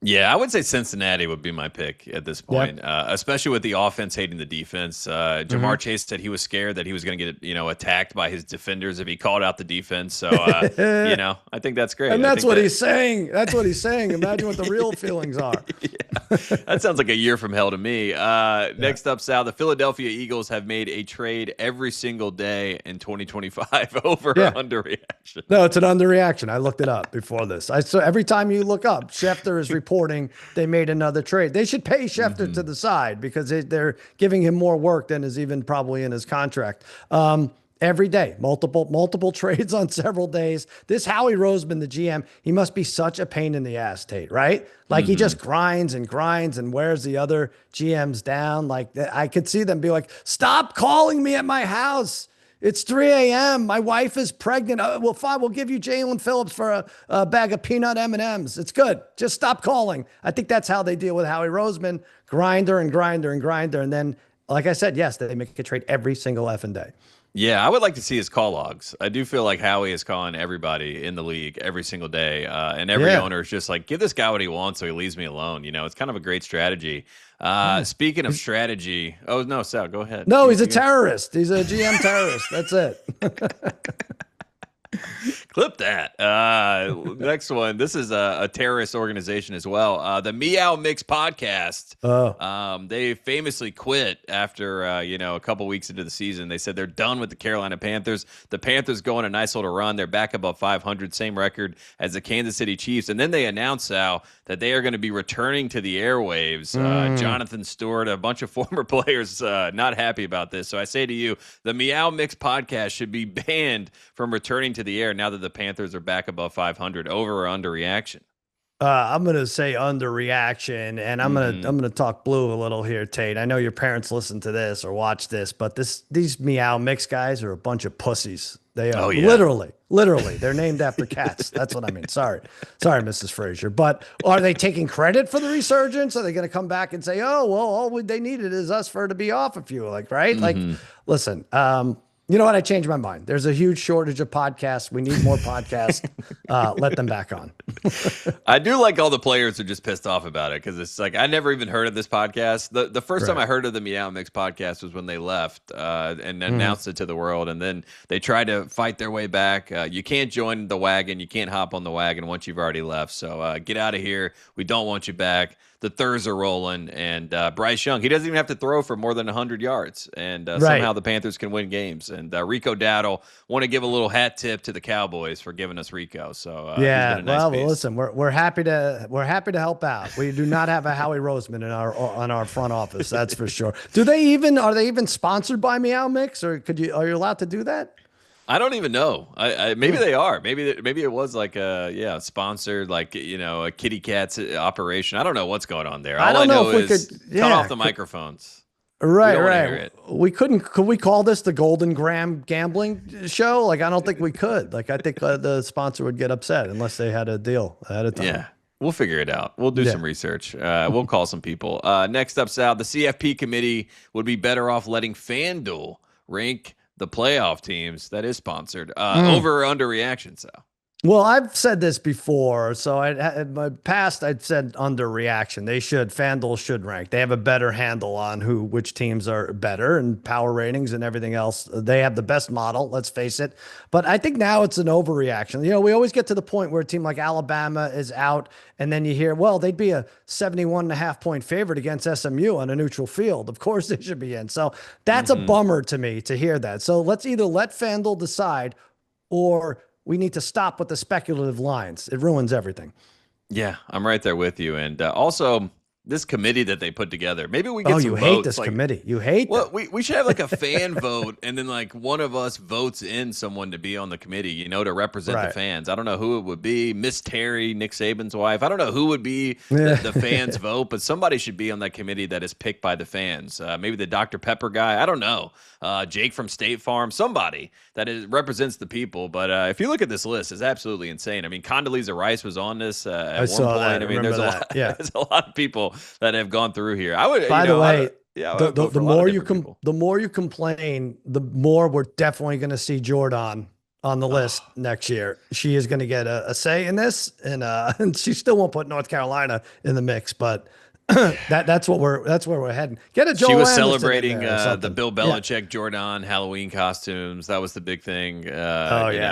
Yeah, I would say Cincinnati would be my pick at this point, especially with the offense hating the defense. Jamar Chase said he was scared that he was going to get, attacked by his defenders if he called out the defense. So, I think that's great. And that's what he's saying. That's what he's saying. Imagine what the real feelings are. That sounds like a year from hell to me. Next up, Sal, the Philadelphia Eagles have made a trade every single day in 2025 over underreaction. No, it's an underreaction. I looked it up before this. So every time you look up, Schefter is reporting they made another trade. They should pay Schefter to the side because they're giving him more work than is even probably in his contract. Every day, multiple trades on several days. This Howie Roseman, the GM, he must be such a pain in the ass, Tate, right? Like he just grinds and wears the other GMs down. Like I could see them be like, stop calling me at my house. It's 3 a.m. My wife is pregnant. Well, fine. We'll give you Jalen Phillips for a bag of peanut M&Ms. It's good. Just stop calling. I think that's how they deal with Howie Roseman. Grinder. And then, like I said, yes, they make a trade every single effing day. Yeah, I would like to see his call logs. I do feel like Howie is calling everybody in the league every single day, and every owner is just like, give this guy what he wants so he leaves me alone. It's kind of a great strategy. Speaking of strategy, oh no, Sal, go ahead. No, he's a terrorist. He's a GM terrorist. That's it. Clip that. Next one. This is a terrorist organization as well. The Meow Mix podcast. They famously quit after a couple weeks into the season. They said they're done with the Carolina Panthers. The Panthers go on a nice little run. They're back above 500, same record as the Kansas City Chiefs. And then they announced, Sal, that they are going to be returning to the airwaves. Jonathan Stewart, a bunch of former players, not happy about this. So I say to you, the Meow Mix podcast should be banned from returning to the air now that the Panthers are back above 500. Over or under reaction? I'm gonna say underreaction, and I'm gonna talk blue a little here, Tate. I know your parents listen to this or watch this, but these Meow Mix guys are a bunch of pussies. They are literally. They're named after cats. That's what I mean. Sorry, Mrs. Frazier. But are they taking credit for the resurgence? Are they going to come back and say, "Oh, well, all they needed is us for it to be off a few," right? Like, listen. You know what? I changed my mind. There's a huge shortage of podcasts. We need more podcasts. Let them back on. I do like all the players are just pissed off about it because it's like I never even heard of this podcast. The first time I heard of the Meow Mix podcast was when they left and announced it to the world, and then they tried to fight their way back. You can't join the wagon. You can't hop on the wagon once you've already left. So get out of here. We don't want you back. The thirds are rolling, and Bryce Young, he doesn't even have to throw for more than 100 yards, and somehow the Panthers can win games. And Rico Dowdle, want to give a little hat tip to the Cowboys for giving us Rico. So he's been a nice piece. Listen, we're happy to help out. We do not have a Howie Roseman on our front office, that's for sure. Are they even sponsored by Meow Mix, or are you allowed to do that? I don't even know. Maybe they are. Maybe it was like sponsored, like a kitty cat's operation. I don't know what's going on there. All I know is cut off the microphones. Right. Could we call this the Golden Graham gambling show? Like, I don't think we could. Like, I think the sponsor would get upset unless they had a deal ahead of time. Yeah. We'll figure it out. We'll do some research. We'll call some people. Next up, Sal, the CFP committee would be better off letting FanDuel rank the playoff teams. That is sponsored. Over or under reaction, Sal? Well, I've said this before. So in my past, I'd said under reaction. FanDuel should rank. They have a better handle on which teams are better and power ratings and everything else. They have the best model, let's face it. But I think now it's an overreaction. We always get to the point where a team like Alabama is out, and then you hear, well, they'd be a 71.5-point favorite against SMU on a neutral field. Of course they should be in. So that's a bummer to me to hear that. So let's either let FanDuel decide, or we need to stop with the speculative lines. It ruins everything. Yeah, I'm right there with you. And also, this committee that they put together, maybe we get some you votes. Hate this committee. You hate Well, we should have like a fan vote, and then like one of us votes in someone to be on the committee, to represent the fans. I don't know who it would be. Miss Terry, Nick Saban's wife. I don't know who would be the fans' vote, but somebody should be on that committee that is picked by the fans. Maybe the Dr. Pepper guy. I don't know. Jake from State Farm. Somebody that represents the people. But if you look at this list, it's absolutely insane. I mean, Condoleezza Rice was on this at one point. That. I mean, there's a lot of people that have gone through here. By the way, the more you complain, the more we're definitely going to see Jordan on the list next year. She is going to get a say in this, and she still won't put North Carolina in the mix, but that's where we're heading. Get a Joel She was Anderson celebrating the Bill Belichick Jordan Halloween costumes. That was the big thing.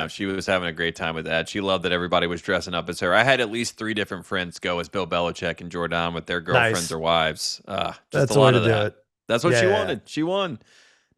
She was having a great time with that. She loved that everybody was dressing up as her. I had at least 3 different friends go as Bill Belichick and Jordan with their girlfriends or wives. That's a lot of that. That's what she wanted. She won.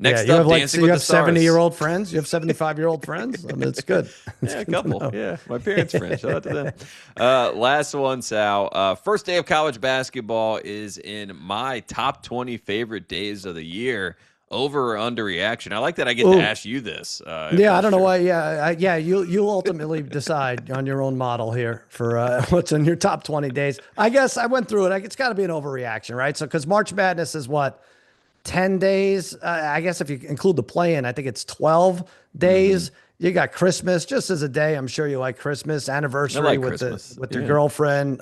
Next up, Dancing with the Stars. You have 70-year-old friends? You have 75-year-old friends? I mean, it's good. A couple. Yeah, my parents' friends. Shout out to them. Last one, Sal. First day of college basketball is in my top 20 favorite days of the year. Over or under reaction? I like that I get to ask you this. I don't know why. You'll ultimately decide on your own model here for what's in your top 20 days. I guess I went through it. It's got to be an overreaction, right? So because March Madness is what? 10 days. I guess if you include the play-in, I think it's 12 days. You got Christmas just as a day. I'm sure you like Christmas, anniversary with your girlfriend.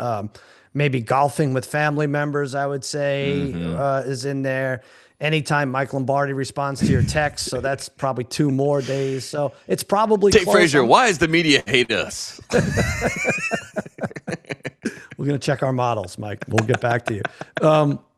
Maybe golfing with family members, I would say, is in there. anytime Mike Lombardi responds to your text. So that's probably 2 more days. So it's probably Tate Frazier, why does the media hate us? We're going to check our models, Mike. We'll get back to you.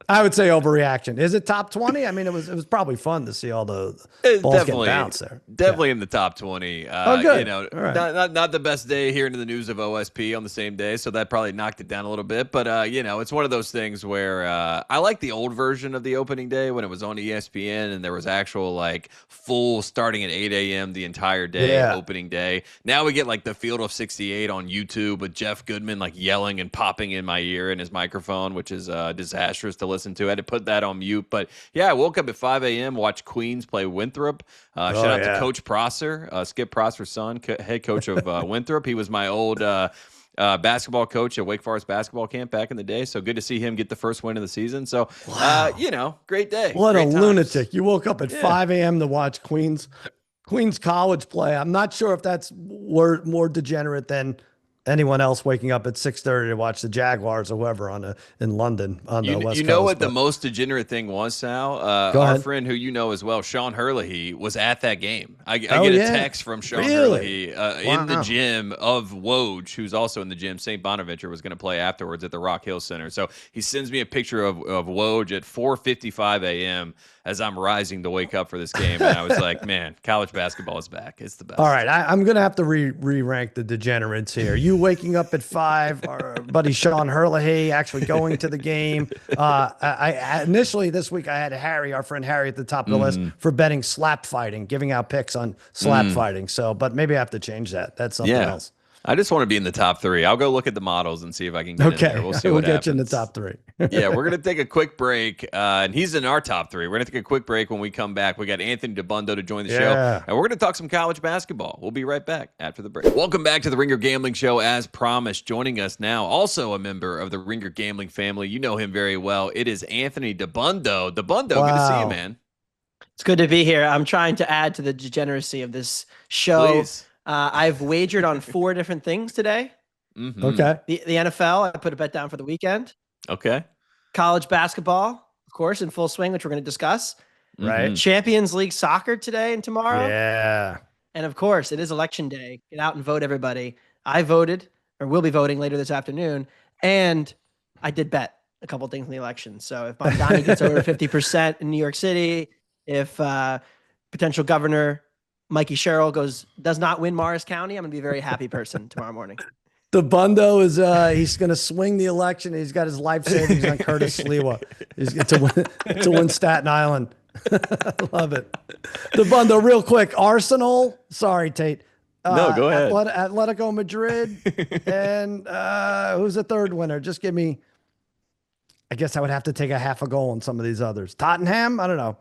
I would say overreaction. Is it top 20? I mean, it was probably fun to see all the balls get bounced there. Definitely in the top 20. Good. You know, right. not the best day hearing the news of OSP on the same day, so that probably knocked it down a little bit. But you know, it's one of those things where I like the old version of the opening day when it was on ESPN and there was actual like full starting at 8 a.m. the entire day opening day. Now we get like the Field of 68 on YouTube with Jeff Goodman like yelling and popping in my ear in his microphone, which is disastrous to listen to. I had to put that on mute. But yeah, I woke up at 5 a.m., watched Queens play Winthrop. Shout out to Coach Prosser, Skip Prosser's son, head coach of Winthrop. He was my old basketball coach at Wake Forest basketball camp back in the day. So good to see him get the first win of the season. So, you know, great day. What great a times. lunatic. You woke up at 5 a.m. to watch Queens College play. I'm not sure if that's more degenerate than anyone else waking up at 6:30 to watch the Jaguars or whoever in London on the West Coast. You know what the most degenerate thing was, Sal? Our friend who you know as well, Sean Hurley, was at that game. I get a text from Sean Hurley in the gym of Woj, who's also in the gym. St. Bonaventure was going to play afterwards at the Rock Hill Center. So he sends me a picture of Woj at 4:55 a.m. as I'm rising to wake up for this game. And I was like, man, college basketball is back. It's the best. All right, I'm going to have to re-rank the degenerates here. You waking up at 5, our buddy Sean Hurley actually going to the game. I initially this week I had Harry, our friend Harry, at the top of the list for betting slap fighting, giving out picks on slap fighting. So, but maybe I have to change that. That's something else. I just want to be in the top 3. I'll go look at the models and see if I can get in there. We'll see what happens. Get you in the top 3. Yeah, we're going to take a quick break, and he's in our top 3. We're going to take a quick break. When we come back, we got Anthony Dabbundo to join the show, and we're going to talk some college basketball. We'll be right back after the break. Welcome back to the Ringer Gambling Show. As promised, joining us now, also a member of the Ringer Gambling family. You know him very well. It is Anthony Dabbundo. Dabbundo, good to see you, man. It's good to be here. I'm trying to add to the degeneracy of this show. Please. I've wagered on 4 different things today. Mm-hmm. Okay. The NFL, I put a bet down for the weekend. Okay. College basketball, of course, in full swing, which we're going to discuss. Right. Champions League soccer today and tomorrow. Yeah. And of course, it is election day. Get out and vote, everybody. I voted, or will be voting later this afternoon. And I did bet a couple things in the election. So if Mamdani gets over 50% in New York City, if potential governor Mikey Sherrill does not win Morris County, I'm going to be a very happy person tomorrow morning. Dabbundo is he's going to swing the election. He's got his life savings on Curtis Sliwa. He's to win Staten Island. Love it. Dabbundo, real quick. Arsenal. Sorry, Tate. No, go ahead. Atletico Madrid. And who's the third winner? Just give me. I guess I would have to take a half a goal on some of these others. Tottenham. I don't know.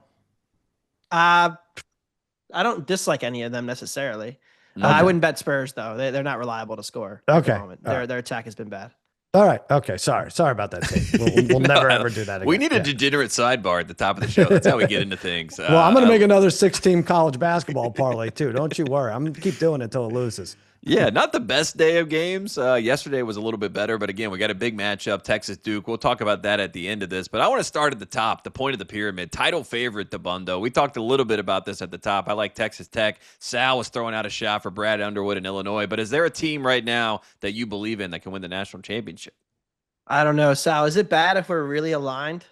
I don't dislike any of them necessarily. Okay. I wouldn't bet Spurs though. They're not reliable to score. Okay. At the moment. Their attack has been bad. All right. Okay. Sorry about that, Tate. We'll never ever do that again. We need a degenerate sidebar at the top of the show. That's how we get into things. Well, I'm going to make another 6-team college basketball parlay too. Don't you worry. I'm going to keep doing it until it loses. Yeah, not the best day of games. Yesterday was a little bit better, but again, we got a big matchup, Texas-Duke. We'll talk about that at the end of this, but I want to start at the top, the point of the pyramid. Title favorite, Dabbundo. We talked a little bit about this at the top. I like Texas Tech. Sal was throwing out a shot for Brad Underwood in Illinois, but is there a team right now that you believe in that can win the national championship? I don't know, Sal. Is it bad if we're really aligned?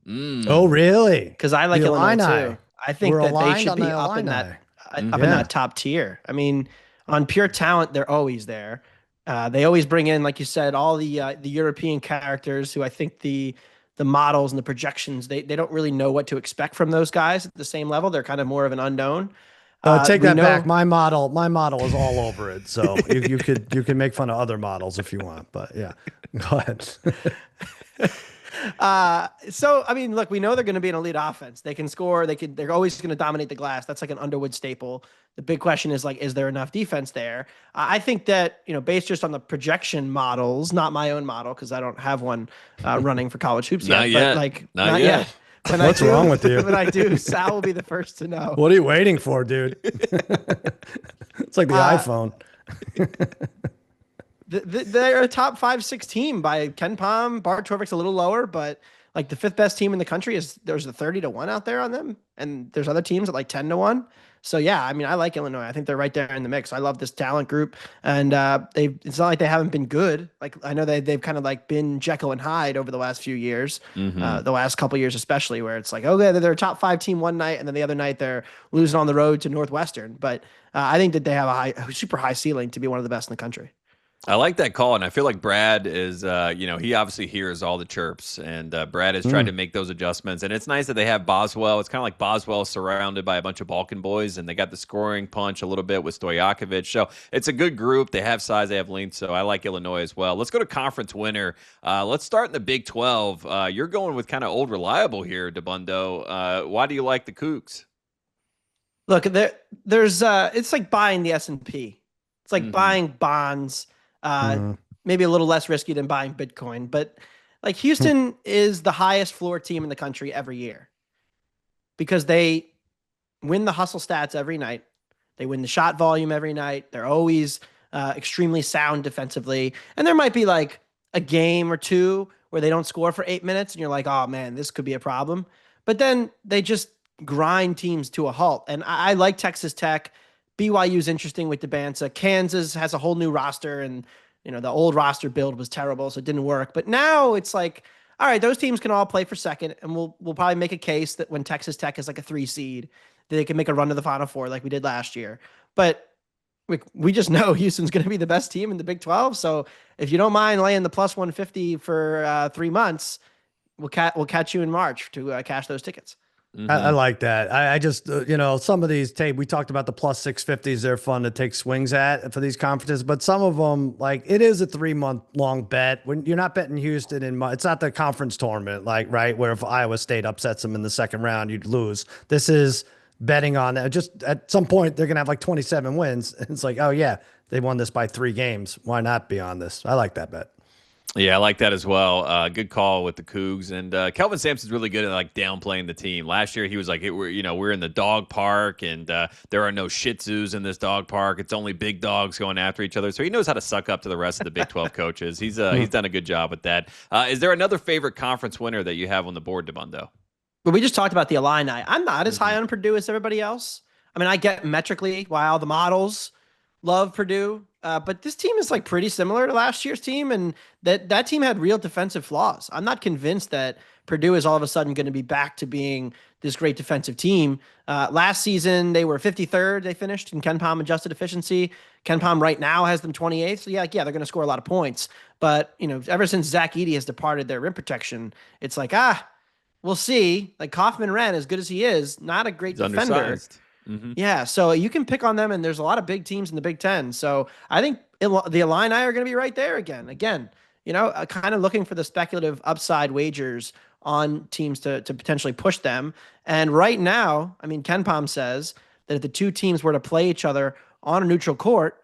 Oh, really? Because I like Illinois too. I think that they should be up in that top tier. I mean, on pure talent, they're always there. They always bring in, like you said, all the European characters who I think the models and the projections, they don't really know what to expect from those guys at the same level. They're kind of more of an unknown. Take that back. My model is all over it. So you can make fun of other models if you want, but yeah, go ahead. So I mean, look, we know they're going to be an elite offense. They can score. They're always going to dominate the glass. That's like an Underwood staple. The big question is like, is there enough defense there? I think that, based just on the projection models, not my own model, because I don't have one running for college hoops yet. Not yet. What's wrong with you? When I do, Sal will be the first to know. What are you waiting for, dude? It's like the iPhone. They're a top 5-6 team by Ken Pom. Bart Torvik's a little lower, but Like the 5th best team in the country there's a 30-1 out there on them. And there's other teams at like 10-1. So yeah, I mean, I like Illinois. I think they're right there in the mix. I love this talent group, and it's not like they haven't been good. Like I know they've kind of like been Jekyll and Hyde over the last few years, the last couple years especially, where it's like, okay, they're a top 5 team one night, and then the other night they're losing on the road to Northwestern. But I think that they have a super high ceiling to be one of the best in the country. I like that call, and I feel like Brad is, he obviously hears all the chirps, and Brad has tried to make those adjustments. And it's nice that they have Boswell. It's kind of like Boswell surrounded by a bunch of Balkan boys, and they got the scoring punch a little bit with Stojakovic. So it's a good group. They have size, they have length, so I like Illinois as well. Let's go to conference winner. Let's start in the Big 12. You're going with kind of old reliable here, Dabbundo. Why do you like the Cougs? Look, there's it's like buying the S&P. It's like buying bonds. Maybe a little less risky than buying Bitcoin, but like Houston is the highest floor team in the country every year because they win the hustle stats every night. They win the shot volume every night. They're always extremely sound defensively. And there might be like a game or two where they don't score for 8 minutes and you're like, oh man, this could be a problem. But then they just grind teams to a halt. And I like Texas Tech. BYU's interesting with DeBanza. Kansas has a whole new roster, and the old roster build was terrible, so it didn't work. But now it's like, all right, those teams can all play for second, and we'll probably make a case that when Texas Tech is like a 3 seed, they can make a run to the Final Four like we did last year. But we just know Houston's going to be the best team in the Big 12. So if you don't mind laying the plus 150 for 3 months, we'll catch you in March to cash those tickets. I like that. I just, some of these we talked about the plus 650s. They're fun to take swings at for these conferences, but some of them, like it is a 3-month long bet when you're not betting Houston it's not the conference tournament, right. Where if Iowa State upsets them in the second round, you'd lose. This is betting on that. Just at some point, they're going to have like 27 wins. It's like, oh yeah, they won this by 3 games. Why not be on this? I like that bet. Yeah, I like that as well. Good call with the Cougs. And Kelvin Sampson's really good at like downplaying the team. Last year, he was like, we're in the dog park, and there are no Shih Tzus in this dog park. It's only big dogs going after each other. So he knows how to suck up to the rest of the Big 12 coaches. He's done a good job with that. Is there another favorite conference winner that you have on the board, Dabbundo? But we just talked about the Illini. I'm not as high on Purdue as everybody else. I mean, I get metrically why all the models love Purdue. But this team is like pretty similar to last year's team, and that team had real defensive flaws. I'm not convinced that Purdue is all of a sudden going to be back to being this great defensive team. Last season, they were 53rd. They finished in KenPom adjusted efficiency. KenPom right now has them 28th. So they're going to score a lot of points. But ever since Zach Edey has departed their rim protection, it's like we'll see. Like Kaufman-Renn, as good as he is, not a great defender. Undersized. Yeah, so you can pick on them, and there's a lot of big teams in the Big Ten. So I think the Illini are going to be right there again. Again, kind of looking for the speculative upside wagers on teams to potentially push them. And right now, I mean, KenPom says that if the two teams were to play each other on a neutral court,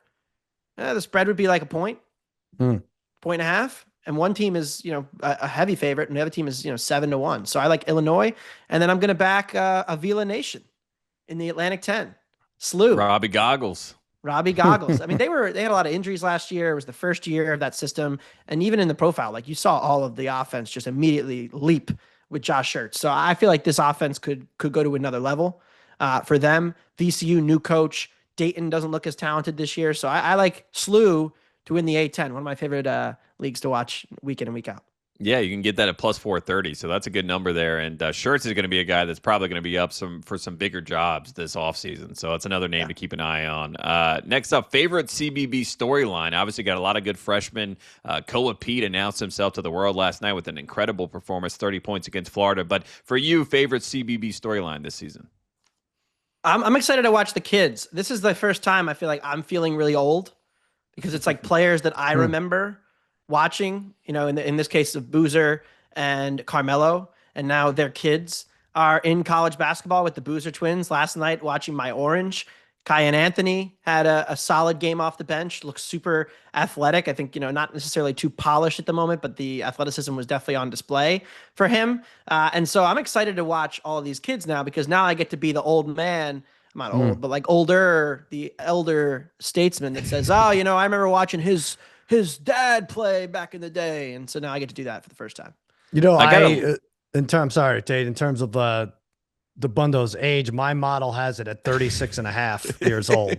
the spread would be like a point, point and a half. And one team is, a heavy favorite, and the other team is, 7-1. So I like Illinois, and then I'm going to back Avila Nation in the Atlantic 10. SLU. Robbie Goggles. I mean, they had a lot of injuries last year. It was the first year of that system. And even in the profile, like you saw all of the offense just immediately leap with Josh Schertz. So I feel like this offense could go to another level for them. VCU, new coach. Dayton doesn't look as talented this year. So I like SLU to win the A10, one of my favorite leagues to watch week in and week out. Yeah, you can get that at plus 430, so that's a good number there. And Schertz is going to be a guy that's probably going to be up for some bigger jobs this offseason, so that's another name to keep an eye on. Next up, favorite CBB storyline. Obviously got a lot of good freshmen. Koa Pete announced himself to the world last night with an incredible performance, 30 points against Florida. But for you, favorite CBB storyline this season? I'm excited to watch the kids. This is the first time I feel like I'm feeling really old because it's like players that I remember watching, in this case of Boozer and Carmelo, and now their kids are in college basketball with the Boozer twins. Last night, watching my Orange, Kai and Anthony had a solid game off the bench, looks super athletic. I think, not necessarily too polished at the moment, but the athleticism was definitely on display for him. And so I'm excited to watch all of these kids now because now I get to be the old man. I'm not old, but like the elder statesman that says, I remember watching his dad play back in the day. And so now I get to do that for the first time. Sorry, Tate, in terms of Dabundo's age, my model has it at 36 and a half years old.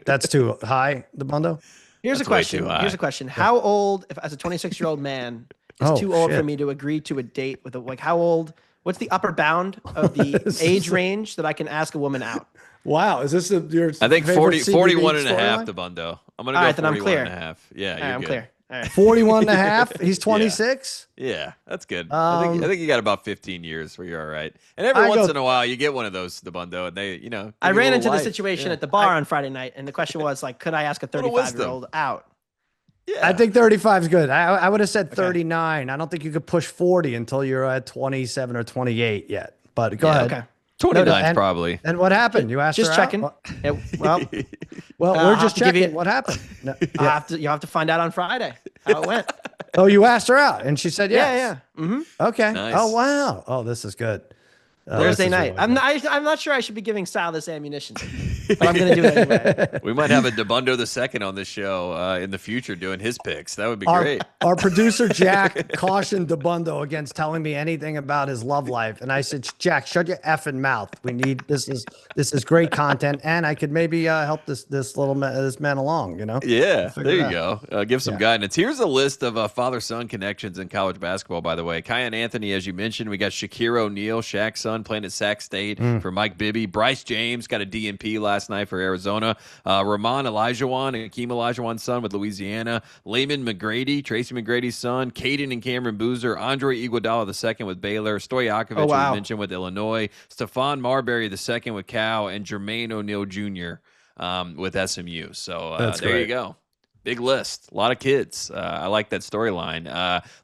That's too high, Dabundo? Here's a That's way too question. high. Here's a question. How old, if as a 26-year-old man, is too old for me to agree to a date with how old? What's the upper bound of the age range that I can ask a woman out? Wow. Is this your I think 41 and a half, storyline? Dabundo. I'm going to go 41 and a half. Yeah, All right, you're I'm good. clear. All right. 41 and a half? He's 26? Yeah, that's good. I think you got about 15 years where you're all right. And every I once go- in a while, you get one of those, Dabundo, and they, I give you a ran little into the life. situation Yeah. at the bar on Friday night, and the question was like, could I ask a Little wisdom. 35-year-old out? Yeah. I think 35 is good. I would have said 39. I don't think you could push 40 until you're at 27 or 28 yet. But go ahead. Okay. 29 probably. And what happened? You asked Just her checking. out? Yeah, well, Well, I'll we're have just to give checking. you- What happened? No, you'll have to find out on Friday how it went. Oh, you asked her out, and she said yes. Yeah. Mm-hmm. Okay. Nice. Oh, wow. Oh, this is good. Thursday this is night. really good. I'm not sure I should be giving Sal this ammunition, but I'm going to do it anyway. We might have a Dabundo the second on this show in the future doing his picks. That would be great. Our producer Jack cautioned Dabbundo against telling me anything about his love life, and I said, "Jack, shut your effing mouth. We need this is great content, and I could maybe help this man along. Yeah, Figure there it you out. go. Give some guidance. Here's a list of father-son connections in college basketball, by the way. Kai and Anthony, as you mentioned, we got Shaquille O'Neal, Shaq's son, playing at Sac State for Mike Bibby. Bryce James got a DNP last night for Arizona. Ramon Elijahwan and Akeem Olajuwon's son with Louisiana. Layman McGrady, Tracy McGrady's son. Caden and Cameron Boozer. Andre Iguodala II with Baylor. Stojakovic, we mentioned, with Illinois. Stephon Marbury II with Cal. And Jermaine O'Neal Jr. With SMU. So there you go. Big list, a lot of kids. I like that storyline.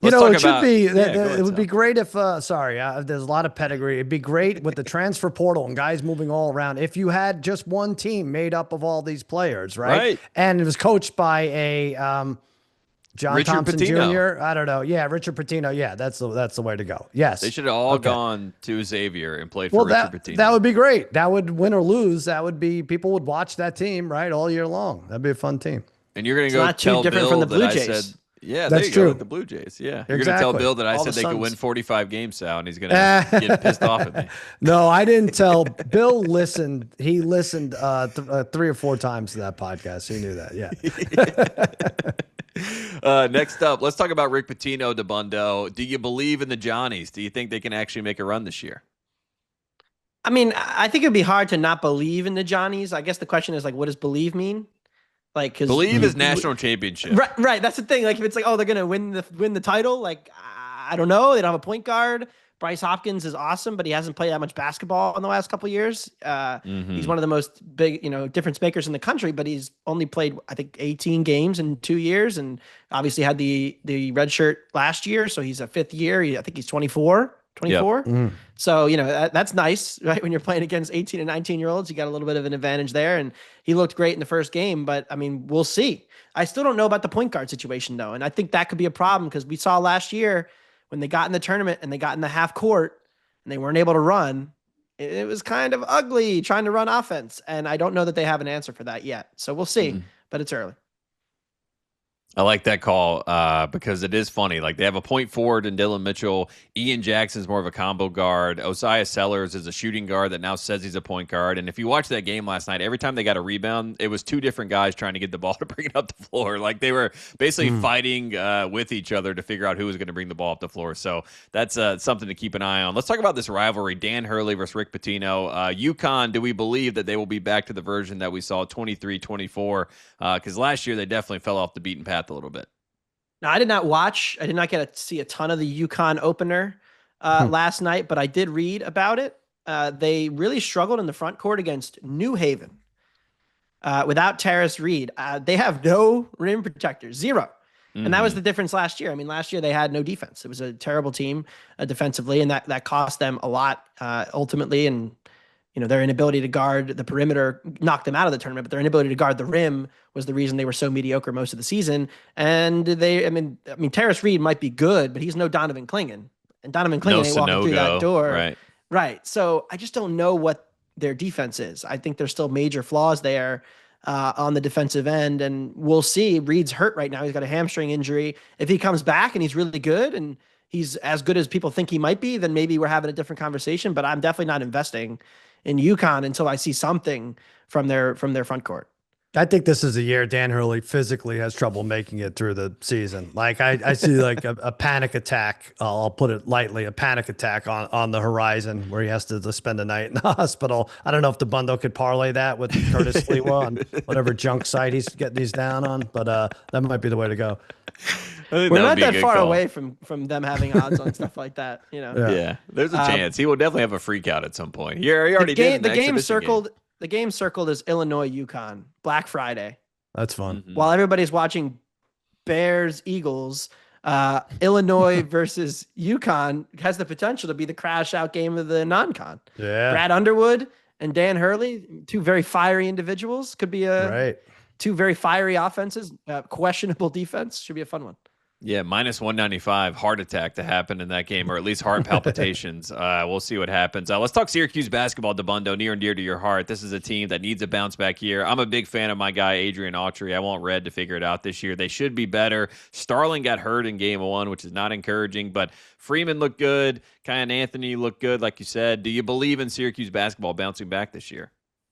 It would be great if, there's a lot of pedigree. It'd be great with the transfer portal and guys moving all around. If you had just one team made up of all these players, right? And it was coached by a John Richard Thompson Pitino. Jr. I don't know. Yeah, Richard Pitino. Yeah, that's the way to go. Yes, they should have all gone to Xavier and played for Richard Pitino. That would be great. That would, win or lose, that would be, people would watch that team right all year long. That'd be a fun team. And you're going to go not too tell different Bill from the Blue that Jays. I said, yeah, That's there you true. go with the Blue Jays. Yeah, you're going to tell Exactly. Bill that I All said the they could Suns. win 45 games, Sal, and he's going to get pissed off at me. No, I didn't tell. Bill listened. He listened 3 or 4 times to that podcast. He knew that. Yeah. Next up, let's talk about Rick Pitino, Dabbundo. Do you believe in the Johnnies? Do you think they can actually make a run this year? I mean, I think it'd be hard to not believe in the Johnnies. I guess the question is like, what does believe mean? Like, because believe is national championship. Right. That's the thing. Like, if it's like, oh, they're gonna win the title. Like, I don't know. They don't have a point guard. Bryce Hopkins is awesome, but he hasn't played that much basketball in the last couple of years. He's one of the most big, difference makers in the country, but he's only played, I think, 18 games in 2 years, and obviously had the red shirt last year. So he's a 5th year. I think he's 24. Mm. So, that's nice, right? When you're playing against 18 and 19-year-olds, you got a little bit of an advantage there. And he looked great in the first game, but I mean, we'll see. I still don't know about the point guard situation though. And I think that could be a problem because we saw last year when they got in the tournament and they got in the half court and they weren't able to run, it was kind of ugly trying to run offense. And I don't know that they have an answer for that yet. So we'll see, but it's early. I like that call because it is funny. Like, they have a point forward in Dylan Mitchell. Ian Jackson's more of a combo guard. Osiah Sellers is a shooting guard that now says he's a point guard. And if you watch that game last night, every time they got a rebound, it was 2 different guys trying to get the ball to bring it up the floor. Like, they were basically fighting with each other to figure out who was going to bring the ball up the floor. So that's something to keep an eye on. Let's talk about this rivalry, Dan Hurley versus Rick Pitino. UConn, do we believe that they will be back to the version that we saw 23-24? Because last year they definitely fell off the beaten path a little bit. Now, I did not watch. I did not get to see a ton of the UConn opener last night, but I did read about it. They really struggled in the front court against New Haven without Terrace Reed. They have no rim protectors, 0. And that was the difference last year. I mean, last year they had no defense. It was a terrible team defensively, and that cost them a lot ultimately. And their inability to guard the perimeter knocked them out of the tournament, but their inability to guard the rim was the reason they were so mediocre most of the season. And Terrace Reed might be good, but he's no Donovan Clingan. And Donovan Clingan ain't walking through that door. Right. So I just don't know what their defense is. I think there's still major flaws there on the defensive end, and we'll see. Reed's hurt right now. He's got a hamstring injury. If he comes back and he's really good and he's as good as people think he might be, then maybe we're having a different conversation. But I'm definitely not investing in UConn until I see something from their front court. I think this is a year Dan Hurley physically has trouble making it through the season. Like I see like a panic attack. I'll put it lightly, a panic attack on the horizon where he has to spend the night in the hospital. I don't know if Dabbundo could parlay that with Curtis Lewa on whatever junk site he's getting these down on, but that might be the way to go. We're not that far away from them having odds on stuff like that. You know. Yeah, there's a chance he will definitely have a freak out at some point. He already did. The game circled. The game circled is Illinois UConn Black Friday. That's fun. While everybody's watching Bears Eagles, Illinois versus UConn has the potential to be the crash out game of the non-con. Yeah. Brad Underwood and Dan Hurley, two very fiery individuals, could be two very fiery offenses. Questionable defense should be a fun one. Yeah, minus 195, heart attack to happen in that game, or at least heart palpitations. We'll see what happens. Let's talk Syracuse basketball, Dabbundo, near and dear to your heart. This is a team that needs a bounce back year. I'm a big fan of my guy, Adrian Autry. I want Red to figure it out this year. They should be better. Starling got hurt in game 1, which is not encouraging, but Freeman looked good. Kai and Anthony looked good, like you said. Do you believe in Syracuse basketball bouncing back this year?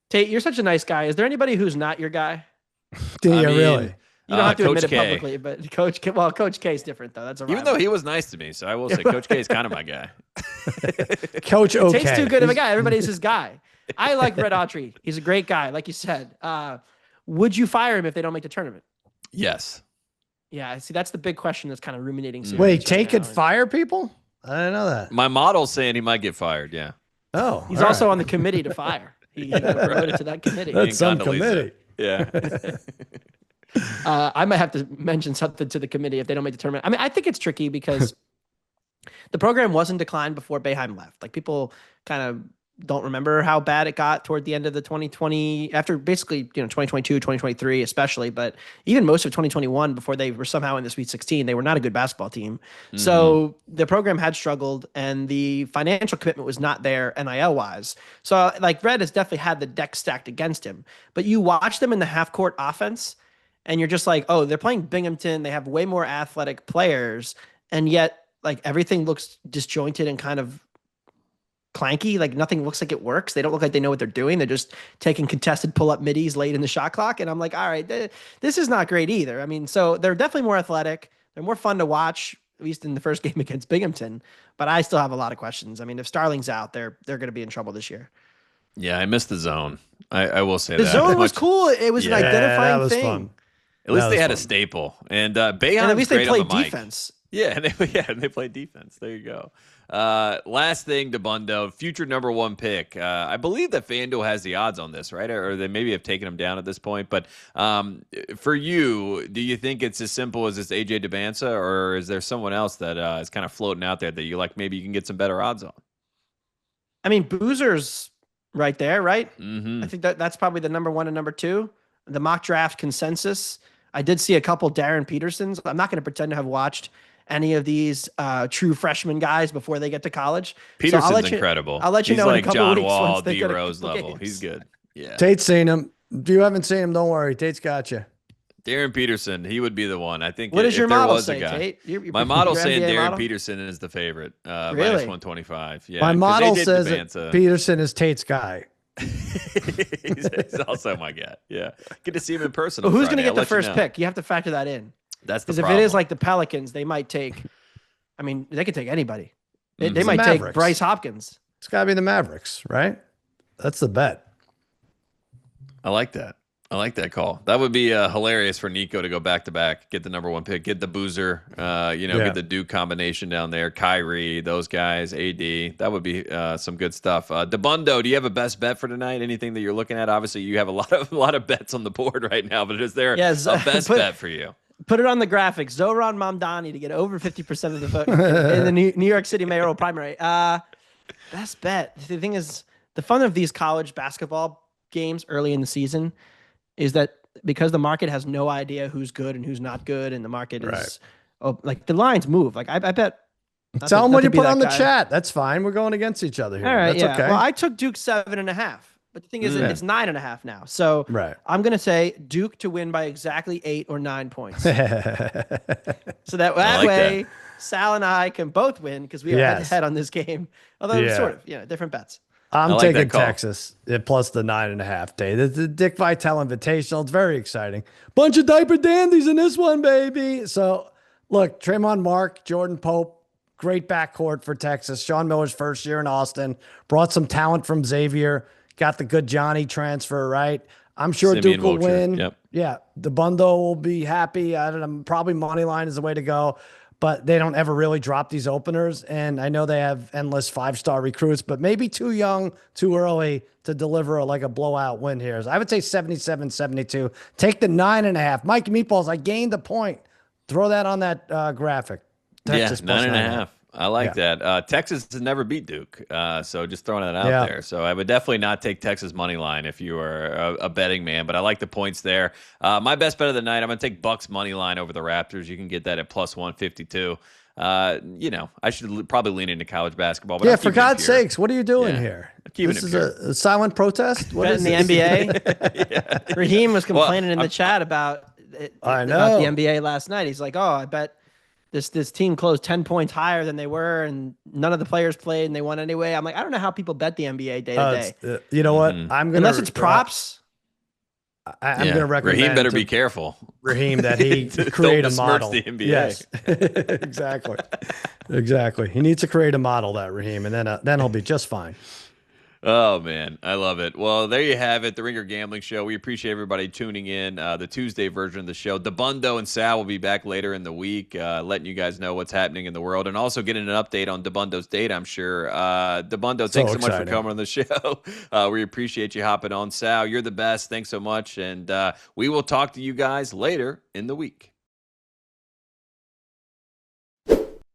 Tate, you're such a nice guy. Is there anybody who's not your guy? Do you really? You don't have to Coach admit it K. publicly, but Coach K is different, though. That's a rival. Even though he was nice to me, so I will say Coach K is kind of my guy. Coach OK. Tate's too good of a guy. Everybody's his guy. I like Red Autry. He's a great guy, like you said. Would you fire him if they don't make the tournament? Yes. Yeah, see, that's the big question that's kind of ruminating. Wait, Tate could fire people? I didn't know that. My model's saying he might get fired, yeah. Oh. He's also on the committee to fire. He got promoted to that committee. That's some committee. Yeah. I might have to mention something to the committee if they don't make the tournament. I mean, I think it's tricky because the program was in decline before Boeheim left. Like, people kind of don't remember how bad it got toward the end of the 2020, after basically, 2022, 2023, especially, but even most of 2021 before they were somehow in the Sweet 16, they were not a good basketball team. Mm-hmm. So the program had struggled and the financial commitment was not there NIL wise. So like Red has definitely had the deck stacked against him, but you watch them in the half court offense and you're just like, oh, they're playing Binghamton. They have way more athletic players. And yet like everything looks disjointed and kind of clanky. Like nothing looks like it works. They don't look like they know what they're doing. They're just taking contested pull-up middies late in the shot clock. And I'm like, all right, this is not great either. I mean, so they're definitely more athletic. They're more fun to watch, at least in the first game against Binghamton. But I still have a lot of questions. I mean, if Starling's out, they're going to be in trouble this year. Yeah, I missed the zone. I will say the that. zone was cool. It was an identifying thing. Fun. At least they had a staple. And Boeheim's at least they played played defense. Yeah, and they played defense. There you go. Last thing, Dabbundo, future number 1 pick. I believe that FanDuel has the odds on this, right? Or they maybe have taken them down at this point. But for you, do you think it's as simple as this AJ Dybantsa, or is there someone else that is kind of floating out there that you like maybe you can get some better odds on? I mean, Boozer's right there, right? Mm-hmm. I think that's probably the number 1 and number 2. The mock draft consensus. I did see a couple Darren Petersons. I'm not going to pretend to have watched any of these true freshman guys before they get to college. Peterson's incredible. I'll let you know like in a couple John weeks Wall, once they D get Rose level. games. He's good. Yeah. Tate's seen him. If you haven't seen him, don't worry. Tate's got you. Darren Peterson, he would be the one. I think. What does your model say, guy, Tate? My model saying NBA Darren model? Peterson is the favorite. Really? Minus 125. Yeah. My model AJ says Dybantsa, that Peterson is Tate's guy. he's also my guy. Yeah. Get to see him in person. Well, on who's going to Friday. get the first pick? You have to factor that in. That's the Because if problem. it is like the Pelicans, they might take. I mean, they could take anybody. They It's might the take Mavericks. Bryce Hopkins. It's got to be the Mavericks, right? That's the bet. I like that. I like that call. That would be hilarious for Nico to go back to back, get the number 1 pick, get the Boozer, get the Duke combination down there, Kyrie, those guys, AD. That would be some good stuff. Dabbundo, do you have a best bet for tonight? Anything that you're looking at? Obviously, you have a lot of bets on the board right now, but is there a best bet for you? Put it on the graphics. Zoran Mamdani to get over 50% of the vote in the New York City mayoral primary. Best bet. The thing is, the fun of these college basketball games early in the season is that because the market has no idea who's good and who's not good, and the market is like the lines move. Like I bet. Tell them what you put on the chat. That's fine. We're going against each other here. All right, That's okay. Well, I took Duke 7.5, but the thing is, it's 9.5 now. So I'm gonna say Duke to win by exactly 8 or 9 points. So that way, Sal and I can both win because we are head to head on this game. Although sort of, different bets. I'm taking Texas plus the 9.5 day. The Dick Vitale Invitational. It's very exciting. Bunch of diaper dandies in this one, baby. So look, Tremont Mark, Jordan Pope, great backcourt for Texas. Sean Miller's first year in Austin. Brought some talent from Xavier. Got the good Johnny transfer, right? I'm sure Simeon Duke will Wilcher. win. Yep. Yeah. Dabbundo will be happy. I don't know. Probably money line is the way to go. But they don't ever really drop these openers. And I know they have endless 5-star recruits, but maybe too young, too early to deliver a blowout win here. So I would say 77-72. Take the 9.5. Mike Meatballs, I gained the point. Throw that on that graphic. Texas plus 9.5. I like that. Texas has never beat Duke, so just throwing that out there. So I would definitely not take Texas money line if you are a betting man, but I like the points there. My best bet of the night, I'm going to take Bucks money line over the Raptors. You can get that at plus 152. I should probably lean into college basketball. But for God's sakes, what are you doing here? This is a silent protest? What is the NBA? Raheem was complaining in the chat about the NBA last night. He's like, I bet this team closed 10 points higher than they were, and none of the players played, and they won anyway. I'm like, I don't know how people bet the NBA day to day. You know what? I'm gonna unless it's props. I'm going to recommend Raheem better be careful. Raheem that he create a model. The NBA. Yes, exactly. He needs to create a model, that Raheem, and then he'll be just fine. Oh, man. I love it. Well, there you have it. The Ringer Gambling Show. We appreciate everybody tuning in. The Tuesday version of the show. Dabbundo and Sal will be back later in the week, letting you guys know what's happening in the world and also getting an update on Dabundo's date, I'm sure. Dabbundo, thanks so much for coming on the show. We appreciate you hopping on. Sal, you're the best. Thanks so much. And we will talk to you guys later in the week.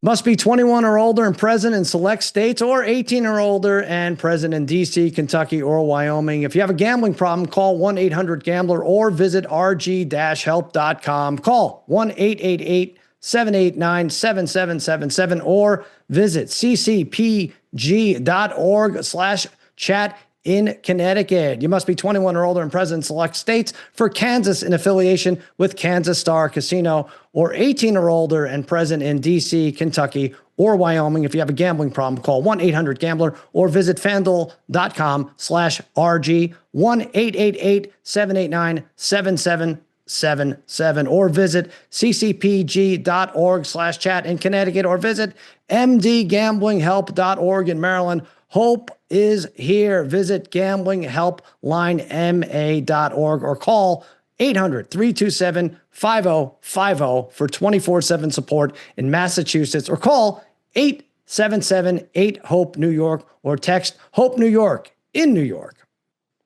Must be 21 or older and present in select states, or 18 or older and present in D.C., Kentucky, or Wyoming. If you have a gambling problem, call 1-800-GAMBLER or visit rg-help.com. Call 1-888-789-7777 or visit ccpg.org/chat in Connecticut. You must be 21 or older and present in select states. For Kansas, in affiliation with Kansas Star Casino, or 18 or older and present in D.C., Kentucky, or Wyoming. If you have a gambling problem, call 1-800-GAMBLER or visit fanduel.com/RG, 1-888-789-7777 or visit ccpg.org/chat in Connecticut, or visit mdgamblinghelp.org in Maryland. Hope is here. Visit gamblinghelplinema.org or call 800-327-5050 for 24/7 support in Massachusetts, or call 877-8-HOPE-NEW YORK or text HOPE New York in New York.